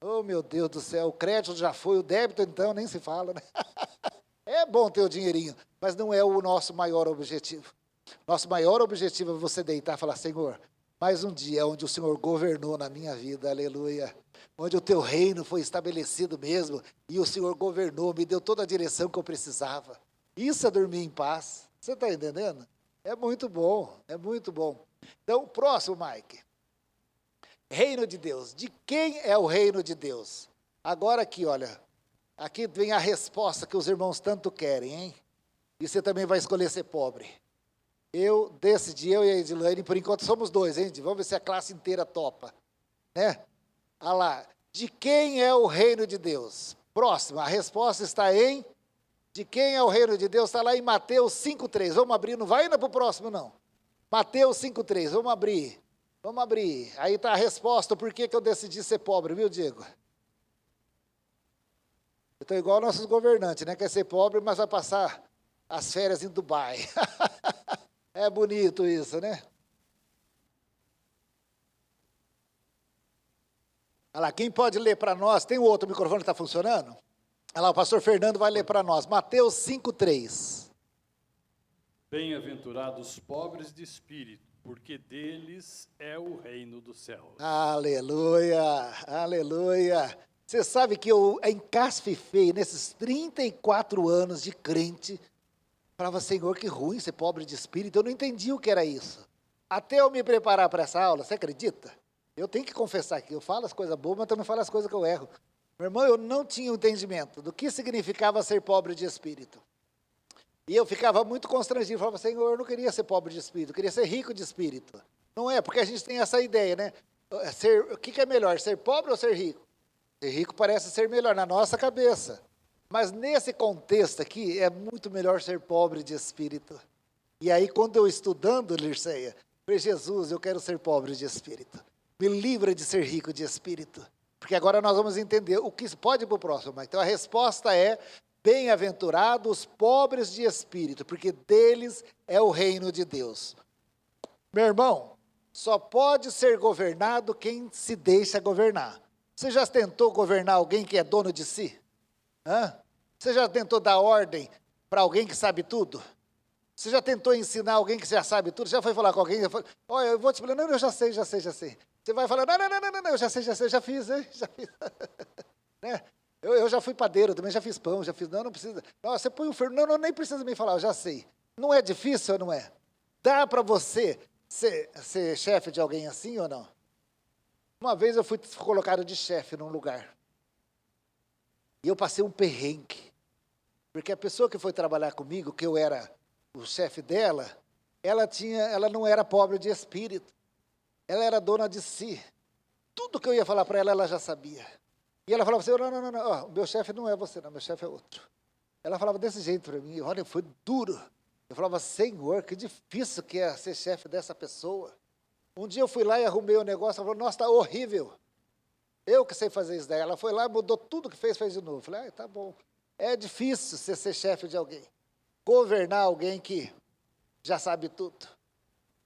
Oh, meu Deus do céu, o crédito já foi, o débito então nem se fala, né? É bom ter o dinheirinho, mas não é o nosso maior objetivo. Nosso maior objetivo é você deitar e falar, Senhor, mais um dia onde o Senhor governou na minha vida, aleluia. Onde o teu reino foi estabelecido mesmo, e o Senhor governou, me deu toda a direção que eu precisava. Isso é dormir em paz, você está entendendo? É muito bom, é muito bom. Então, próximo, Mike. Reino de Deus. De quem é o reino de Deus? Agora aqui, olha, aqui vem a resposta que os irmãos tanto querem, hein? E você também vai escolher ser pobre. Eu decidi, eu e a Edilane, por enquanto somos dois, hein? Vamos ver se a classe inteira topa, né? Olha lá, de quem é o reino de Deus? Próximo, a resposta está em de quem é o reino de Deus, está lá em Mateus 5,3. Vamos abrir, não vai ainda para o próximo, não. Mateus 5,3, vamos abrir. Vamos abrir. Aí está a resposta, por que eu decidi ser pobre, viu, Diego? Eu estou igual nossos governantes, né? Quer ser pobre, mas vai passar as férias em Dubai. É bonito isso, né? Olha lá, quem pode ler para nós? Tem o outro microfone que está funcionando? Olha lá, o pastor Fernando vai ler para nós. Mateus 5,3. Bem-aventurados os pobres de espírito, porque deles é o reino dos céus. Aleluia, aleluia. Você sabe que eu encasfifei nesses 34 anos de crente, falava, Senhor, que ruim ser pobre de espírito. Eu não entendi o que era isso. Até eu me preparar para essa aula, você acredita? Eu tenho que confessar aqui, eu falo as coisas boas, mas também falo as coisas que eu erro. Meu irmão, eu não tinha o entendimento do que significava ser pobre de espírito. E eu ficava muito constrangido, falava, Senhor, eu não queria ser pobre de espírito, eu queria ser rico de espírito. Não é, porque a gente tem essa ideia, né? O que é melhor, ser pobre ou ser rico? Ser rico parece ser melhor na nossa cabeça. Mas nesse contexto aqui, é muito melhor ser pobre de espírito. E aí, quando eu estudando, Lirceia, falei, Jesus, eu quero ser pobre de espírito. Me livra de ser rico de espírito. Porque agora nós vamos entender o que pode ir para o próximo. Então a resposta é, bem-aventurados os pobres de espírito, porque deles é o reino de Deus. Meu irmão, só pode ser governado quem se deixa governar. Você já tentou governar alguém que é dono de si? Hã? Você já tentou dar ordem para alguém que sabe tudo? Você já tentou ensinar alguém que já sabe tudo? Já foi falar com alguém? Olha, eu vou te explicar. Não, eu já sei. Você vai falar, não, eu já sei, já fiz, hein? Já fiz. Né? Eu já fui padeiro também, já fiz pão, já fiz, não precisa. Não, você põe o forno, não, nem precisa me falar, eu já sei. Não é difícil ou não é? Dá para você ser chefe de alguém assim ou não? Uma vez eu fui colocado de chefe num lugar. E eu passei um perrengue. Porque a pessoa que foi trabalhar comigo, que eu era o chefe dela, ela não era pobre de espírito. Ela era dona de si. Tudo que eu ia falar para ela, ela já sabia. E ela falava assim, não, o meu chefe não é você, não, meu chefe é outro. Ela falava desse jeito para mim, olha, foi duro. Eu falava, Senhor, que difícil que é ser chefe dessa pessoa. Um dia eu fui lá e arrumei o negócio, ela falou, nossa, está horrível. Eu que sei fazer isso daí. Ela foi lá, mudou tudo que fez de novo. Eu falei, tá bom. É difícil você ser chefe de alguém. Governar alguém que já sabe tudo.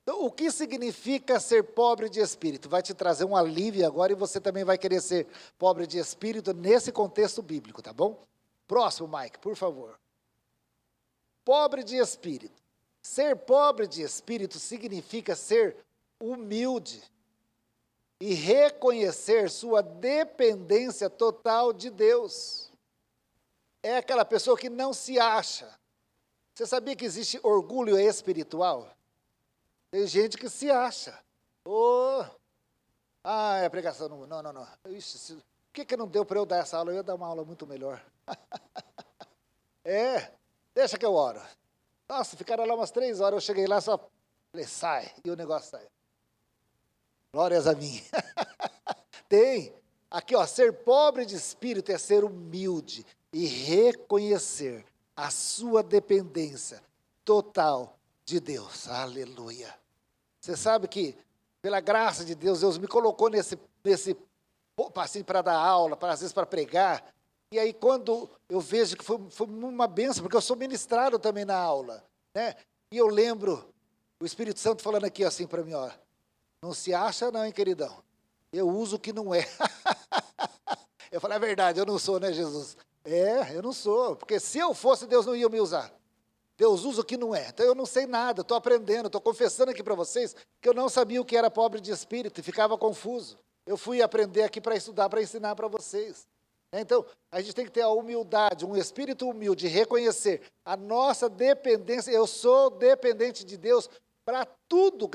Então, o que significa ser pobre de espírito? Vai te trazer um alívio agora e você também vai querer ser pobre de espírito nesse contexto bíblico, tá bom? Próximo, Mike, por favor. Pobre de espírito. Ser pobre de espírito significa ser humilde e reconhecer sua dependência total de Deus. É aquela pessoa que não se acha. Você sabia que existe orgulho espiritual? Tem gente que se acha. É pregação. Não. Ixi, por que não deu para eu dar essa aula? Eu ia dar uma aula muito melhor. Deixa que eu oro. Nossa, ficaram lá umas 3 horas, eu cheguei lá só falei, sai, e o negócio saiu. Glórias a mim. Tem. Aqui, ó, ser pobre de espírito é ser humilde e reconhecer a sua dependência total de Deus. Aleluia. Você sabe que, pela graça de Deus, Deus me colocou nesse assim, para dar aula, às vezes para pregar. E aí, quando eu vejo que foi uma bênção, porque eu sou ministrado também na aula, né? E eu lembro o Espírito Santo falando aqui assim para mim, ó, não se acha não, hein, queridão? Eu uso o que não é. Eu falei, é verdade, eu não sou, né, Jesus? Eu não sou, porque se eu fosse, Deus não ia me usar. Deus usa o que não é. Então eu não sei nada, estou aprendendo, estou confessando aqui para vocês que eu não sabia o que era pobre de espírito e ficava confuso. Eu fui aprender aqui para estudar, para ensinar para vocês. Então, a gente tem que ter a humildade, um espírito humilde, reconhecer a nossa dependência. Eu sou dependente de Deus para tudo,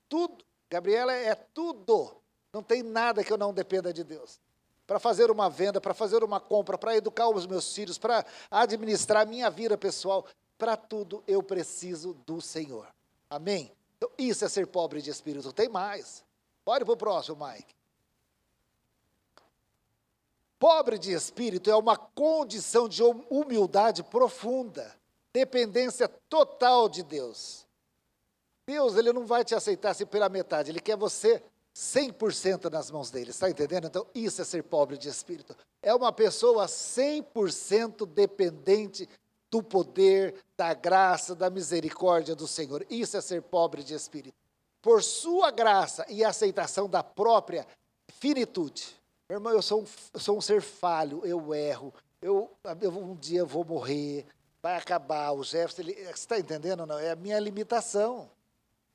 tudo. Gabriela é tudo. Não tem nada que eu não dependa de Deus. Para fazer uma venda, para fazer uma compra, para educar os meus filhos, para administrar a minha vida pessoal, para tudo eu preciso do Senhor. Amém? Então, isso é ser pobre de espírito. Tem mais. Pode para o próximo, Mike. Pobre de espírito é uma condição de humildade profunda, dependência total de Deus. Deus, ele não vai te aceitar assim pela metade, ele quer você 100% nas mãos dele, está entendendo? Então, isso é ser pobre de espírito. É uma pessoa 100% dependente do poder, da graça, da misericórdia do Senhor. Isso é ser pobre de espírito. Por sua graça e aceitação da própria finitude. Meu irmão, eu sou um ser falho, eu erro, um dia eu vou morrer, vai acabar. O Jefferson, você está entendendo ou não? É a minha limitação.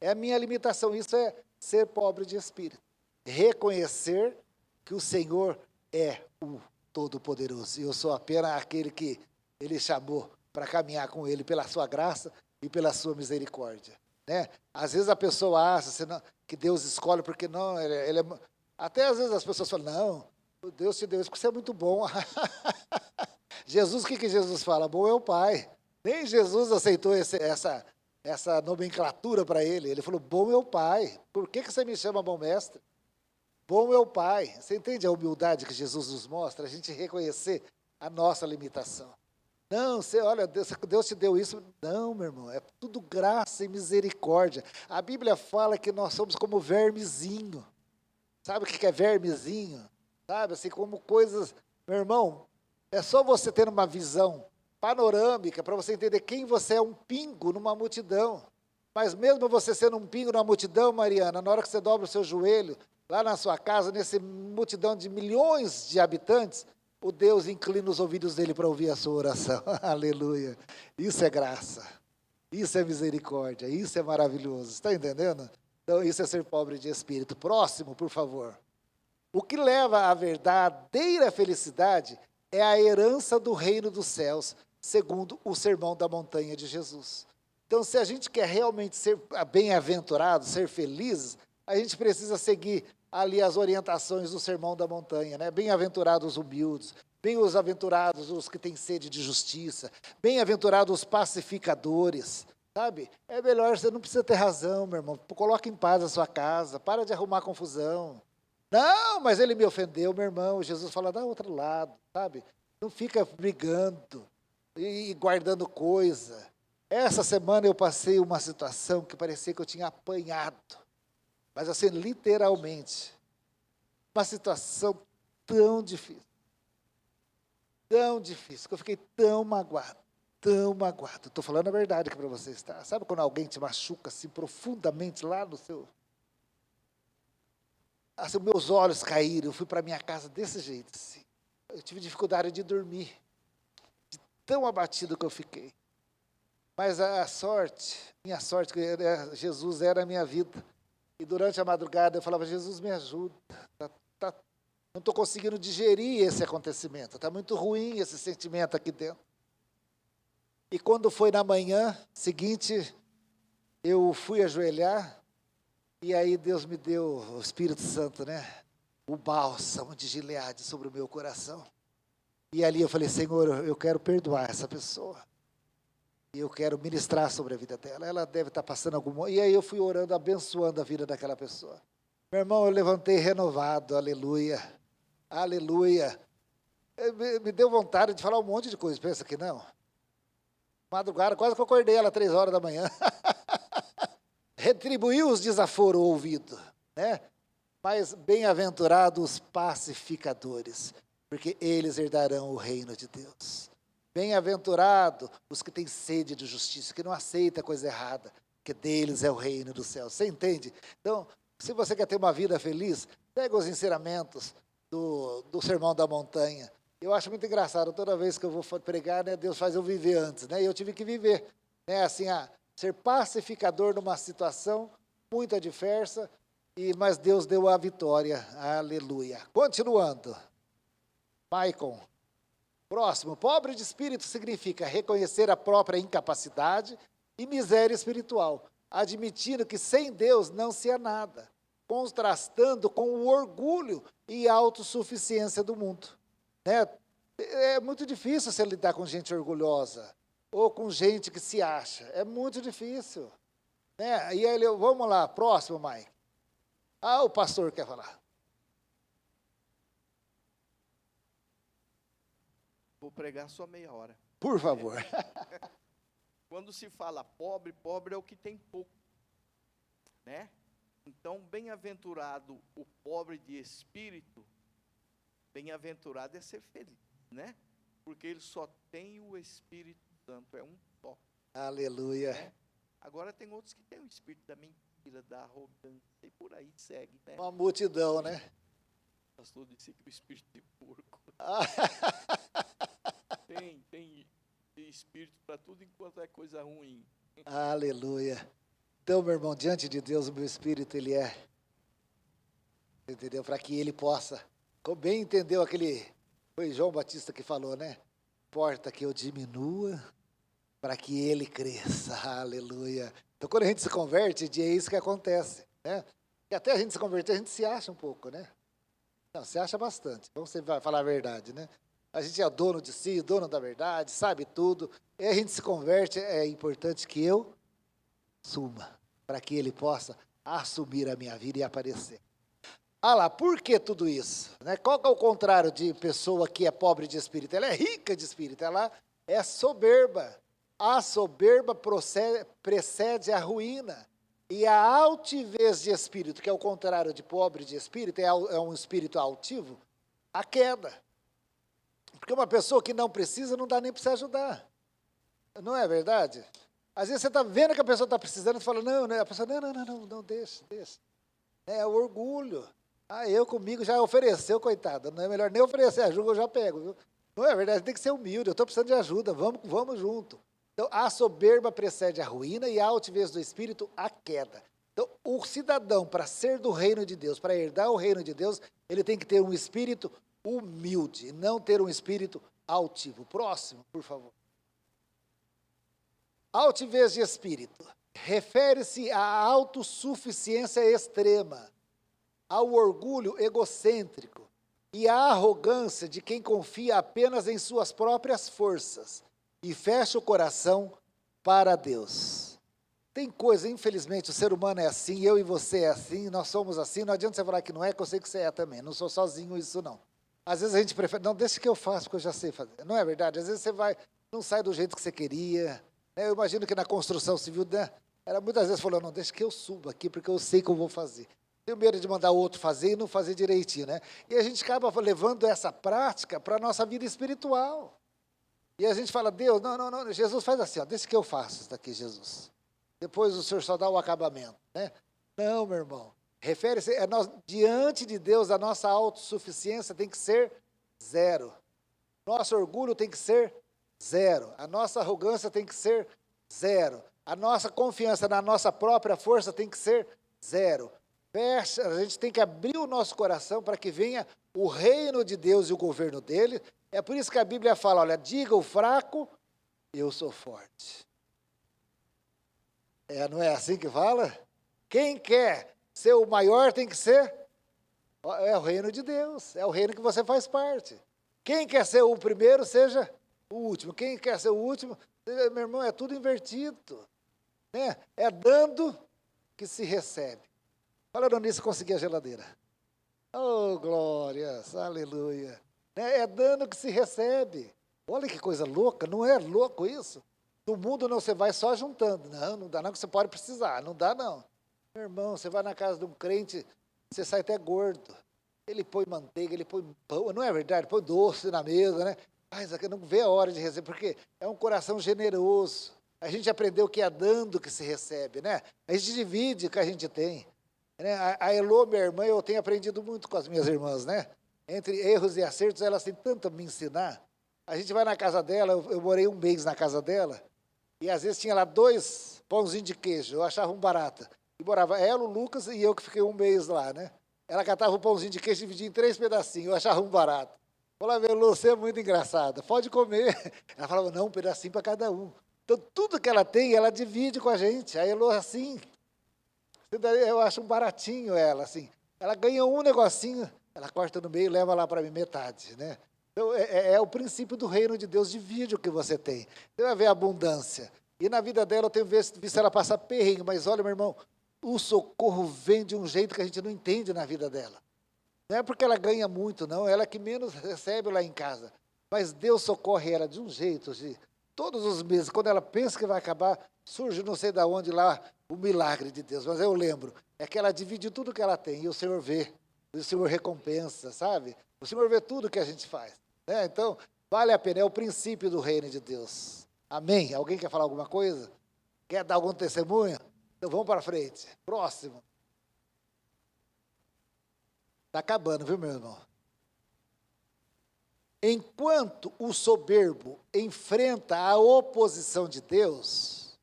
É a minha limitação. Isso é ser pobre de espírito. Reconhecer que o Senhor é o Todo-Poderoso. E eu sou apenas aquele que Ele chamou para caminhar com Ele pela sua graça e pela sua misericórdia. Né? Às vezes a pessoa acha que Deus escolhe porque não, ele é... Até às vezes as pessoas falam, não, Deus te deu isso porque você é muito bom. Jesus, o que Jesus fala? Bom é o Pai. Nem Jesus aceitou essa nomenclatura para ele. Ele falou, bom é o Pai. Por que você me chama bom mestre? Bom é o Pai. Você entende a humildade que Jesus nos mostra? A gente reconhecer a nossa limitação. Não, olha, Deus te deu isso. Não, meu irmão, é tudo graça e misericórdia. A Bíblia fala que nós somos como vermezinho. Sabe o que é vermezinho? Sabe, assim, como coisas... Meu irmão, é só você ter uma visão panorâmica para você entender quem você é, um pingo numa multidão. Mas mesmo você sendo um pingo numa multidão, Mariana, na hora que você dobra o seu joelho, lá na sua casa, nessa multidão de milhões de habitantes, o Deus inclina os ouvidos dele para ouvir a sua oração. Aleluia. Isso é graça. Isso é misericórdia. Isso é maravilhoso. Está entendendo? Então, isso é ser pobre de espírito. Próximo, por favor. O que leva à verdadeira felicidade é a herança do reino dos céus, segundo o Sermão da Montanha de Jesus. Então, se a gente quer realmente ser bem-aventurado, ser feliz, a gente precisa seguir ali as orientações do Sermão da Montanha, né? Bem-aventurados os humildes, bem-aventurados os que têm sede de justiça, bem-aventurados os pacificadores, sabe? É melhor, você não precisa ter razão, meu irmão. Coloque em paz a sua casa, para de arrumar confusão. Não, mas ele me ofendeu, meu irmão. Jesus fala, dá outro lado, sabe? Não fica brigando e guardando coisa. Essa semana eu passei uma situação que parecia que eu tinha apanhado. Mas assim, literalmente, uma situação tão difícil, que eu fiquei tão magoado. Estou falando a verdade aqui para vocês, tá? Sabe quando alguém te machuca assim profundamente lá no seu... Assim, meus olhos caíram, eu fui para minha casa desse jeito, assim. Eu tive dificuldade de dormir, de tão abatido que eu fiquei. Mas minha sorte, que Jesus era a minha vida. E durante a madrugada eu falava, Jesus, me ajuda. Não estou conseguindo digerir esse acontecimento. Está muito ruim esse sentimento aqui dentro. E quando foi na manhã seguinte, eu fui ajoelhar, e aí Deus me deu o Espírito Santo, né? O bálsamo de Gileade sobre o meu coração. E ali eu falei, Senhor, eu quero perdoar essa pessoa. E eu quero ministrar sobre a vida dela. Ela deve estar passando algum... E aí eu fui orando, abençoando a vida daquela pessoa. Meu irmão, eu levantei renovado, aleluia. Aleluia. Me deu vontade de falar um monte de coisa, pensa que não? Madrugada, quase que eu acordei ela 3 horas da manhã. Retribuiu os desaforos ouvido, né? Mas bem-aventurados os pacificadores, porque eles herdarão o reino de Deus. Bem-aventurado os que têm sede de justiça, que não aceita coisa errada, que deles é o reino do céu. Você entende? Então, se você quer ter uma vida feliz, pega os ensinamentos do Sermão da Montanha. Eu acho muito engraçado, toda vez que eu vou pregar, né, Deus faz eu viver antes, né? E eu tive que viver, né, assim, ser pacificador numa situação muito adversa, mas Deus deu a vitória. Aleluia. Continuando. Maicon. Próximo, pobre de espírito significa reconhecer a própria incapacidade e miséria espiritual, admitindo que sem Deus não se é nada, contrastando com o orgulho e autossuficiência do mundo. Né? É muito difícil você lidar com gente orgulhosa ou com gente que se acha. É muito difícil. Né? E aí, vamos lá, próximo, Mike. O pastor quer falar. Vou pregar só meia hora. Por favor. Quando se fala pobre, pobre é o que tem pouco, né? Então, bem-aventurado o pobre de espírito, bem-aventurado é ser feliz, né? Porque ele só tem o Espírito Santo, é um só. Aleluia. Né? Agora tem outros que têm o espírito da mentira, da arrogância, e por aí segue, né? Uma multidão, né? O pastor disse que o espírito de porco. Ah, Tem espírito para tudo enquanto é coisa ruim. aleluia. Então, meu irmão, diante de Deus, o meu espírito, ele é, entendeu? Para que ele possa, como bem entendeu aquele, foi João Batista que falou, né? Importa que eu diminua para que ele cresça, aleluia. Então, quando a gente se converte, é isso que acontece, né? E até a gente se converter, a gente se acha um pouco, né? Não, se acha bastante, vamos falar a verdade, né? A gente é dono de si, dono da verdade, sabe tudo. E a gente se converte, é importante que eu suma, para que ele possa assumir a minha vida e aparecer. Ah lá, por que tudo isso? Né? Qual que é o contrário de pessoa que é pobre de espírito? Ela é rica de espírito, ela é soberba. A soberba precede a ruína. E a altivez de espírito, que é o contrário de pobre de espírito, é um espírito altivo, a queda. Porque uma pessoa que não precisa, não dá nem para você ajudar. Não é verdade? Às vezes você está vendo que a pessoa está precisando, você fala, não, né? A pessoa, não, deixa. É o orgulho. Ah, eu comigo já ofereceu, coitada. Não é melhor nem oferecer ajuda, eu já pego, viu? Não é verdade? Tem que ser humilde, eu estou precisando de ajuda, vamos junto. Então, a soberba precede a ruína e a altivez do espírito, a queda. Então, o cidadão, para ser do reino de Deus, para herdar o reino de Deus, ele tem que ter um espírito humilde, não ter um espírito altivo. Próximo, por favor. Altivez de espírito refere-se à autossuficiência extrema, ao orgulho egocêntrico e à arrogância de quem confia apenas em suas próprias forças e fecha o coração para Deus. Tem coisa, infelizmente, o ser humano é assim, eu e você é assim, nós somos assim, não adianta você falar que não é, que eu sei que você é também, não sou sozinho isso não. Às vezes a gente prefere, não, deixa que eu faço, porque eu já sei fazer. Não é verdade? Às vezes você não sai do jeito que você queria. Né? Eu imagino que na construção civil, né, era muitas vezes falando, não, deixa que eu suba aqui, porque eu sei que eu vou fazer. Tenho medo de mandar o outro fazer e não fazer direitinho, né? E a gente acaba levando essa prática para a nossa vida espiritual. E a gente fala, Deus, não, Jesus faz assim, ó, deixa que eu faço isso daqui, Jesus. Depois o Senhor só dá o acabamento, né? Não, meu irmão. Refere-se, diante de Deus, a nossa autossuficiência tem que ser zero. Nosso orgulho tem que ser zero. A nossa arrogância tem que ser zero. A nossa confiança na nossa própria força tem que ser zero. A gente tem que abrir o nosso coração para que venha o reino de Deus e o governo dele. É por isso que a Bíblia fala, olha, diga o fraco, eu sou forte. Não é assim que fala? Quem quer ser o maior tem que ser? É o reino de Deus, é o reino que você faz parte. Quem quer ser o primeiro, seja o último. Quem quer ser o último, seja, meu irmão, é tudo invertido. Né? É dando que se recebe. Falando nisso, consegui a geladeira. Oh, glórias, aleluia. É dando que se recebe. Olha que coisa louca, não é louco isso? No mundo não, você vai só juntando. Não dá não, que você pode precisar, não dá não. Meu irmão, você vai na casa de um crente, você sai até gordo. Ele põe manteiga, ele põe pão, não é verdade? Põe doce na mesa, né? Mas aqui não vê a hora de receber, porque é um coração generoso. A gente aprendeu que é dando que se recebe, né? A gente divide o que a gente tem. A Elô, minha irmã, eu tenho aprendido muito com as minhas irmãs, né? Entre erros e acertos, elas têm tanto a me ensinar. A gente vai na casa dela, eu morei um mês na casa dela, e às vezes tinha lá 2 pãozinhos de queijo, eu achava um barata. E morava ela, o Lucas e eu que fiquei um mês lá, né? Ela catava o pãozinho de queijo e dividia em 3 pedacinhos, eu achava um barato. Falava, Elô, você é muito engraçada, pode comer. Ela falava, não, um pedacinho para cada um. Então, tudo que ela tem, ela divide com a gente. A Elô, assim, eu acho um baratinho ela, assim. Ela ganha um negocinho, ela corta no meio e leva lá para mim metade, né? Então, é o princípio do reino de Deus, divide o que você tem. Você vai ver a abundância. E na vida dela, eu tenho visto ela passar perrengue, mas olha, meu irmão, o socorro vem de um jeito que a gente não entende na vida dela. Não é porque ela ganha muito, não, ela é que menos recebe lá em casa. Mas Deus socorre ela de um jeito, todos os meses, quando ela pensa que vai acabar, surge não sei de onde lá o milagre de Deus. Mas eu lembro, é que ela divide tudo que ela tem, e o Senhor vê, o Senhor recompensa, sabe? O Senhor vê tudo que a gente faz, né? Então, vale a pena, é o princípio do reino de Deus. Amém? Alguém quer falar alguma coisa? Quer dar algum testemunho? Então vamos para frente. Próximo. Está acabando, viu, meu irmão? Enquanto o soberbo enfrenta a oposição de Deus,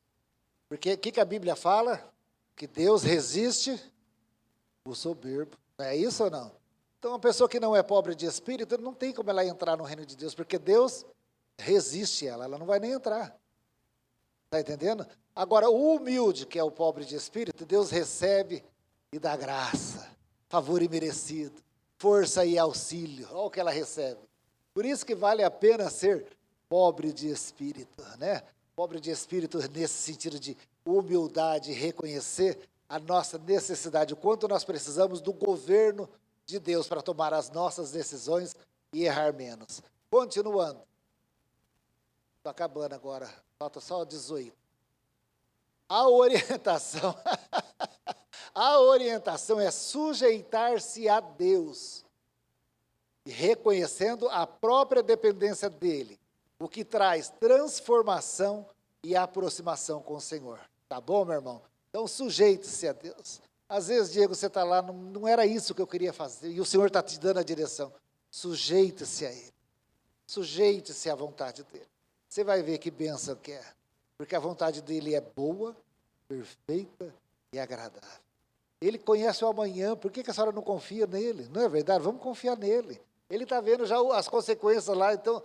porque o que a Bíblia fala? Que Deus resiste o soberbo. Não é isso ou não? Então, uma pessoa que não é pobre de espírito, não tem como ela entrar no reino de Deus, porque Deus resiste ela não vai nem entrar. Está entendendo? Agora, o humilde, que é o pobre de espírito, Deus recebe e dá graça, favor imerecido, força e auxílio. Olha o que ela recebe. Por isso que vale a pena ser pobre de espírito, né? Pobre de espírito nesse sentido de humildade, reconhecer a nossa necessidade, o quanto nós precisamos do governo de Deus para tomar as nossas decisões e errar menos. Continuando. Estou acabando agora, falta só 18. A orientação, a orientação é sujeitar-se a Deus, reconhecendo a própria dependência dele, o que traz transformação e aproximação com o Senhor. Tá bom, meu irmão? Então, sujeite-se a Deus. Às vezes, Diego, você está lá, não era isso que eu queria fazer, e o Senhor está te dando a direção. Sujeite-se a Ele. Sujeite-se à vontade dEle. Você vai ver que bênção que é, porque a vontade dEle é boa, perfeita e agradável. Ele conhece o amanhã, por que a senhora não confia nele? Não é verdade? Vamos confiar nele. Ele está vendo já as consequências lá, então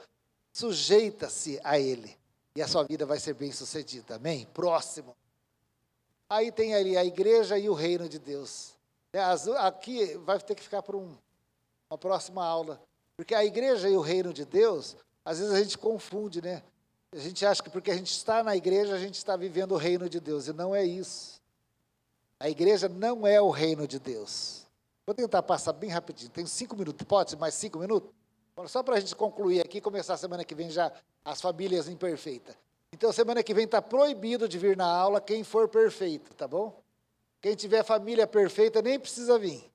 sujeita-se a Ele. E a sua vida vai ser bem sucedida, amém? Próximo. Aí tem ali a igreja e o reino de Deus. Aqui vai ter que ficar para uma próxima aula. Porque a igreja e o reino de Deus, às vezes a gente confunde, né? A gente acha que porque a gente está na igreja, a gente está vivendo o reino de Deus. E não é isso. A igreja não é o reino de Deus. Vou tentar passar bem rapidinho. Tenho 5 minutos. Pode ser mais 5 minutos? Só para a gente concluir aqui, começar a semana que vem já as famílias imperfeitas. Então, semana que vem está proibido de vir na aula quem for perfeito, tá bom? Quem tiver família perfeita nem precisa vir.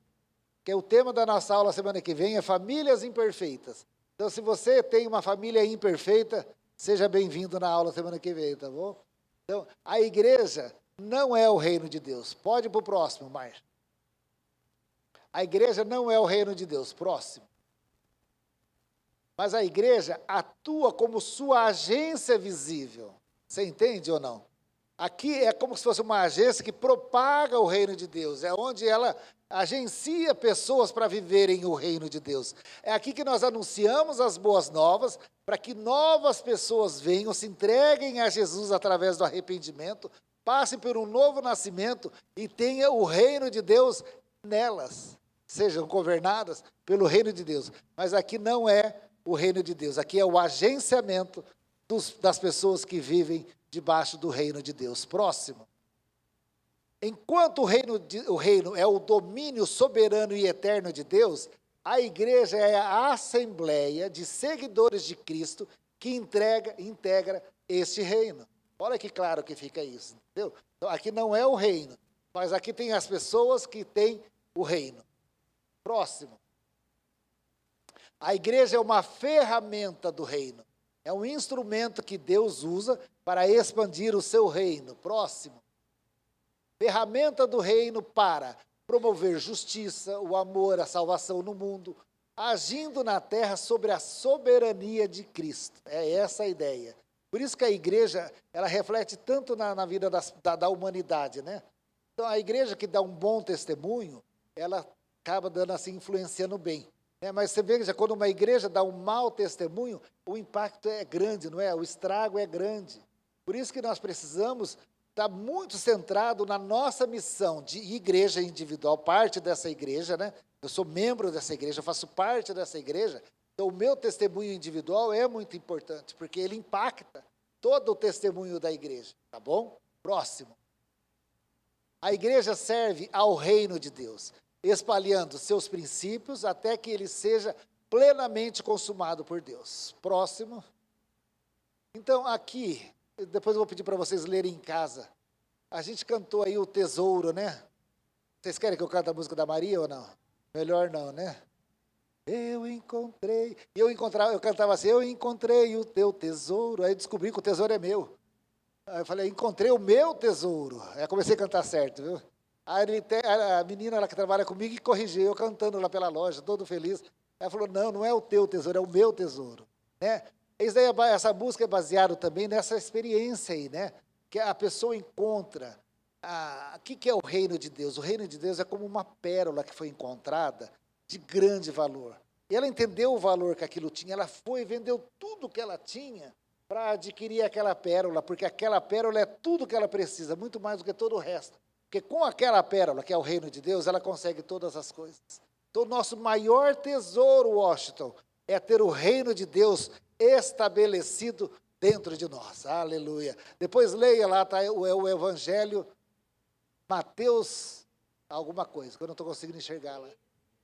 Porque o tema da nossa aula semana que vem é famílias imperfeitas. Então, se você tem uma família imperfeita, seja bem-vindo na aula semana que vem, tá bom? Então, a igreja não é o reino de Deus. Pode ir para o próximo, Mar. A igreja não é o reino de Deus. Próximo. Mas a igreja atua como sua agência visível. Você entende ou não? Aqui é como se fosse uma agência que propaga o reino de Deus. É onde ela agencia pessoas para viverem o reino de Deus. É aqui que nós anunciamos as boas novas para que novas pessoas venham, se entreguem a Jesus através do arrependimento, passem por um novo nascimento e tenham o reino de Deus nelas. Sejam governadas pelo reino de Deus. Mas aqui não é o reino de Deus. Aqui é o agenciamento das pessoas que vivem debaixo do reino de Deus. Próximo. Enquanto o reino é o domínio soberano e eterno de Deus, a igreja é a assembleia de seguidores de Cristo que integra este reino. Olha que claro que fica isso, entendeu? Então, aqui não é o reino, mas aqui tem as pessoas que têm o reino. Próximo. A igreja é uma ferramenta do reino. É um instrumento que Deus usa para expandir o seu reino. Próximo. Ferramenta do reino para promover justiça, o amor, a salvação no mundo, agindo na terra sobre a soberania de Cristo. É essa a ideia. Por isso que a igreja, ela reflete tanto na vida da humanidade, né? Então, a igreja que dá um bom testemunho, ela acaba dando assim, influenciando bem. Mas você veja, quando uma igreja dá um mau testemunho, o impacto é grande, não é? O estrago é grande. Por isso que nós precisamos estar muito centrado na nossa missão de igreja individual, parte dessa igreja, né? Eu sou membro dessa igreja, eu faço parte dessa igreja, então o meu testemunho individual é muito importante, porque ele impacta todo o testemunho da igreja, tá bom? Próximo. A igreja serve ao reino de Deus, espalhando seus princípios até que ele seja plenamente consumado por Deus. Próximo. Então, aqui, depois eu vou pedir para vocês lerem em casa. A gente cantou aí o Tesouro, né? Vocês querem que eu cante a música da Maria ou não? Melhor não, né? Eu encontrei. E eu cantava assim, eu encontrei o teu tesouro. Aí descobri que o tesouro é meu. Aí eu falei, encontrei o meu tesouro. Aí eu comecei a cantar certo, viu? Aí a menina lá que trabalha comigo que corrigiu, eu cantando lá pela loja, todo feliz. Ela falou, não é o teu tesouro, é o meu tesouro. Né? Essa música é baseada também nessa experiência aí, né? Que a pessoa encontra. O que é o reino de Deus? O reino de Deus é como uma pérola que foi encontrada de grande valor. E ela entendeu o valor que aquilo tinha, ela foi e vendeu tudo que ela tinha para adquirir aquela pérola, porque aquela pérola é tudo que ela precisa, muito mais do que todo o resto. Porque com aquela pérola, que é o reino de Deus, ela consegue todas as coisas. Então, o nosso maior tesouro, Washington, é ter o reino de Deus estabelecido dentro de nós. Aleluia. Depois leia lá, tá, o Evangelho, Mateus, alguma coisa, que eu não estou conseguindo enxergar lá.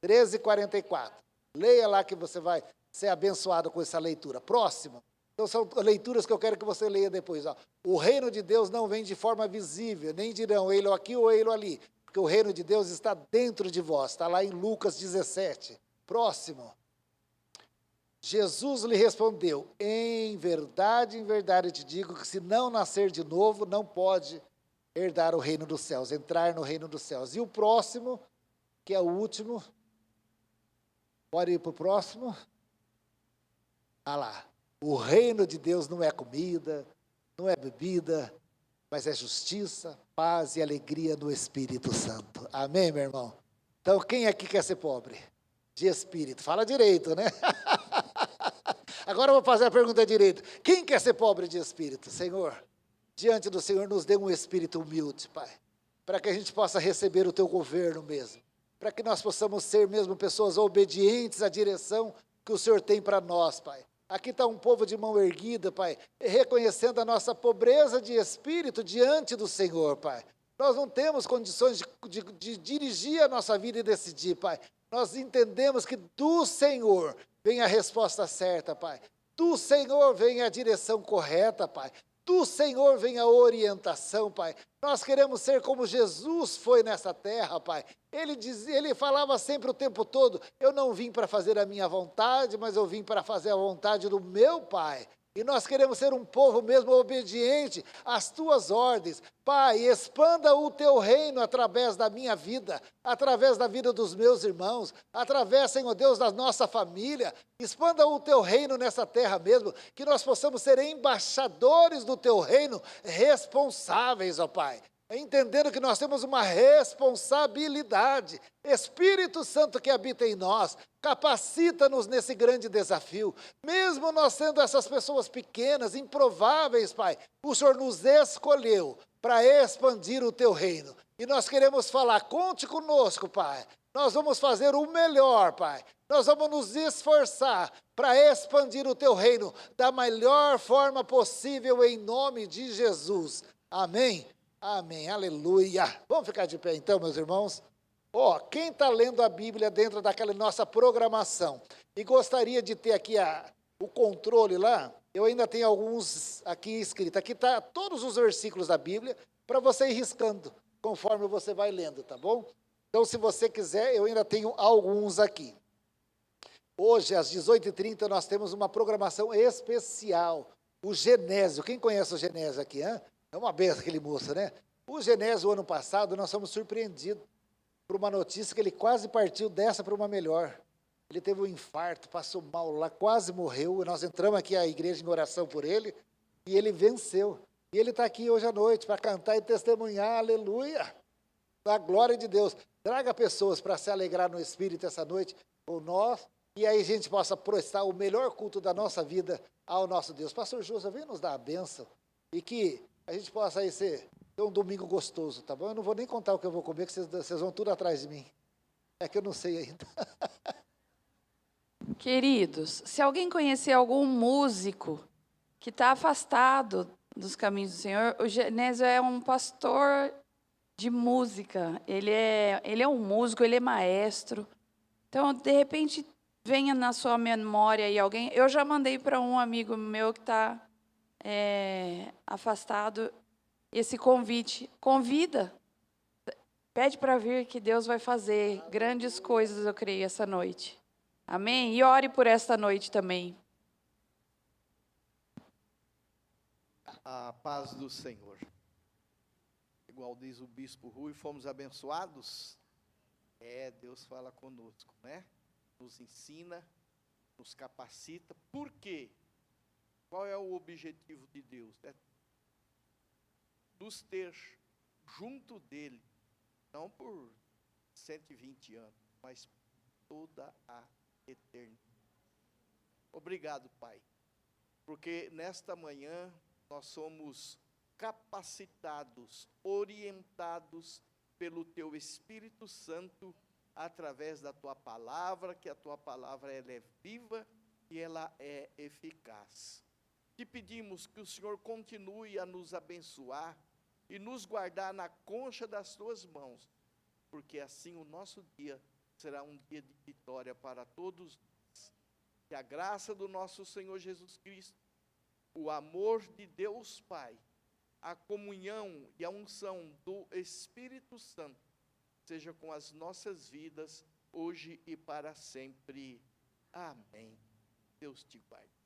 13:44. Leia lá que você vai ser abençoado com essa leitura. Próximo. Então, são leituras que eu quero que você leia depois. Ó. O reino de Deus não vem de forma visível, nem dirão ele aqui ou ele ali, porque o reino de Deus está dentro de vós. Está lá em Lucas 17. Próximo. Jesus lhe respondeu, em verdade eu te digo que se não nascer de novo, não pode herdar o reino dos céus, entrar no reino dos céus. E o próximo, que é o último, pode ir para o próximo. Lá. O reino de Deus não é comida, não é bebida, mas é justiça, paz e alegria no Espírito Santo. Amém, meu irmão? Então, quem aqui quer ser pobre? De espírito. Fala direito, né? Agora eu vou fazer a pergunta direito. Quem quer ser pobre de espírito? Senhor, diante do Senhor, nos dê um espírito humilde, Pai, para que a gente possa receber o teu governo mesmo, para que nós possamos ser mesmo pessoas obedientes à direção que o Senhor tem para nós, Pai. Aqui está um povo de mão erguida, Pai, reconhecendo a nossa pobreza de espírito diante do Senhor, Pai. Nós não temos condições de dirigir a nossa vida e decidir, Pai. Nós entendemos que do Senhor vem a resposta certa, Pai. Do Senhor vem a direção correta, Pai. Do Senhor vem a orientação, Pai. Nós queremos ser como Jesus foi nessa terra, Pai. Ele falava sempre o tempo todo, eu não vim para fazer a minha vontade, mas eu vim para fazer a vontade do meu Pai. E nós queremos ser um povo mesmo obediente às tuas ordens. Pai, expanda o teu reino através da minha vida, através da vida dos meus irmãos, através, Senhor Deus, da nossa família. Expanda o teu reino nessa terra mesmo, que nós possamos ser embaixadores do teu reino, responsáveis, ó Pai. Entendendo que nós temos uma responsabilidade. Espírito Santo que habita em nós, capacita-nos nesse grande desafio. Mesmo nós sendo essas pessoas pequenas, improváveis, Pai, o Senhor nos escolheu para expandir o teu reino. E nós queremos falar, conte conosco, Pai. Nós vamos fazer o melhor, Pai. Nós vamos nos esforçar para expandir o teu reino da melhor forma possível em nome de Jesus. Amém. Amém, aleluia. Vamos ficar de pé então, meus irmãos? Quem está lendo a Bíblia dentro daquela nossa programação e gostaria de ter aqui o controle lá, eu ainda tenho alguns aqui escritos. Aqui está todos os versículos da Bíblia para você ir riscando, conforme você vai lendo, tá bom? Então, se você quiser, eu ainda tenho alguns aqui. Hoje, às 18h30, nós temos uma programação especial. O Genésio, quem conhece o Genésio aqui, hein? É uma benção aquele moço, né? O Genésio, o ano passado, nós fomos surpreendidos por uma notícia que ele quase partiu dessa para uma melhor. Ele teve um infarto, passou mal lá, quase morreu. Nós entramos aqui à igreja em oração por ele e ele venceu. E ele está aqui hoje à noite para cantar e testemunhar, aleluia, da glória de Deus. Traga pessoas para se alegrar no Espírito essa noite com nós e aí a gente possa prestar o melhor culto da nossa vida ao nosso Deus. Pastor Júlio, vem nos dar a bênção e que a gente possa aí ter um domingo gostoso, tá bom? Eu não vou nem contar o que eu vou comer, que vocês vão tudo atrás de mim. É que eu não sei ainda. Queridos, se alguém conhecer algum músico que está afastado dos caminhos do Senhor, o Genésio é um pastor de música. Ele é um músico, ele é maestro. Então, de repente, venha na sua memória aí alguém. Eu já mandei para um amigo meu que está afastado esse convite. Convida. Pede para vir que Deus vai fazer grandes coisas, eu creio, essa noite. Amém? E ore por esta noite também. A paz do Senhor. Igual diz o bispo Rui, fomos abençoados? Deus fala conosco, né? Nos ensina, nos capacita. Por quê? Qual é o objetivo de Deus? É nos ter junto dele, não por 120 anos, mas toda a eternidade. Obrigado, Pai, porque nesta manhã nós somos capacitados, orientados pelo Teu Espírito Santo, através da Tua Palavra, que a Tua Palavra ela é viva e ela é eficaz. Te pedimos que o Senhor continue a nos abençoar e nos guardar na concha das Tuas mãos, porque assim o nosso dia será um dia de vitória para todos nós. Que a graça do nosso Senhor Jesus Cristo, o amor de Deus Pai, a comunhão e a unção do Espírito Santo seja com as nossas vidas, hoje e para sempre. Amém. Deus te guarde.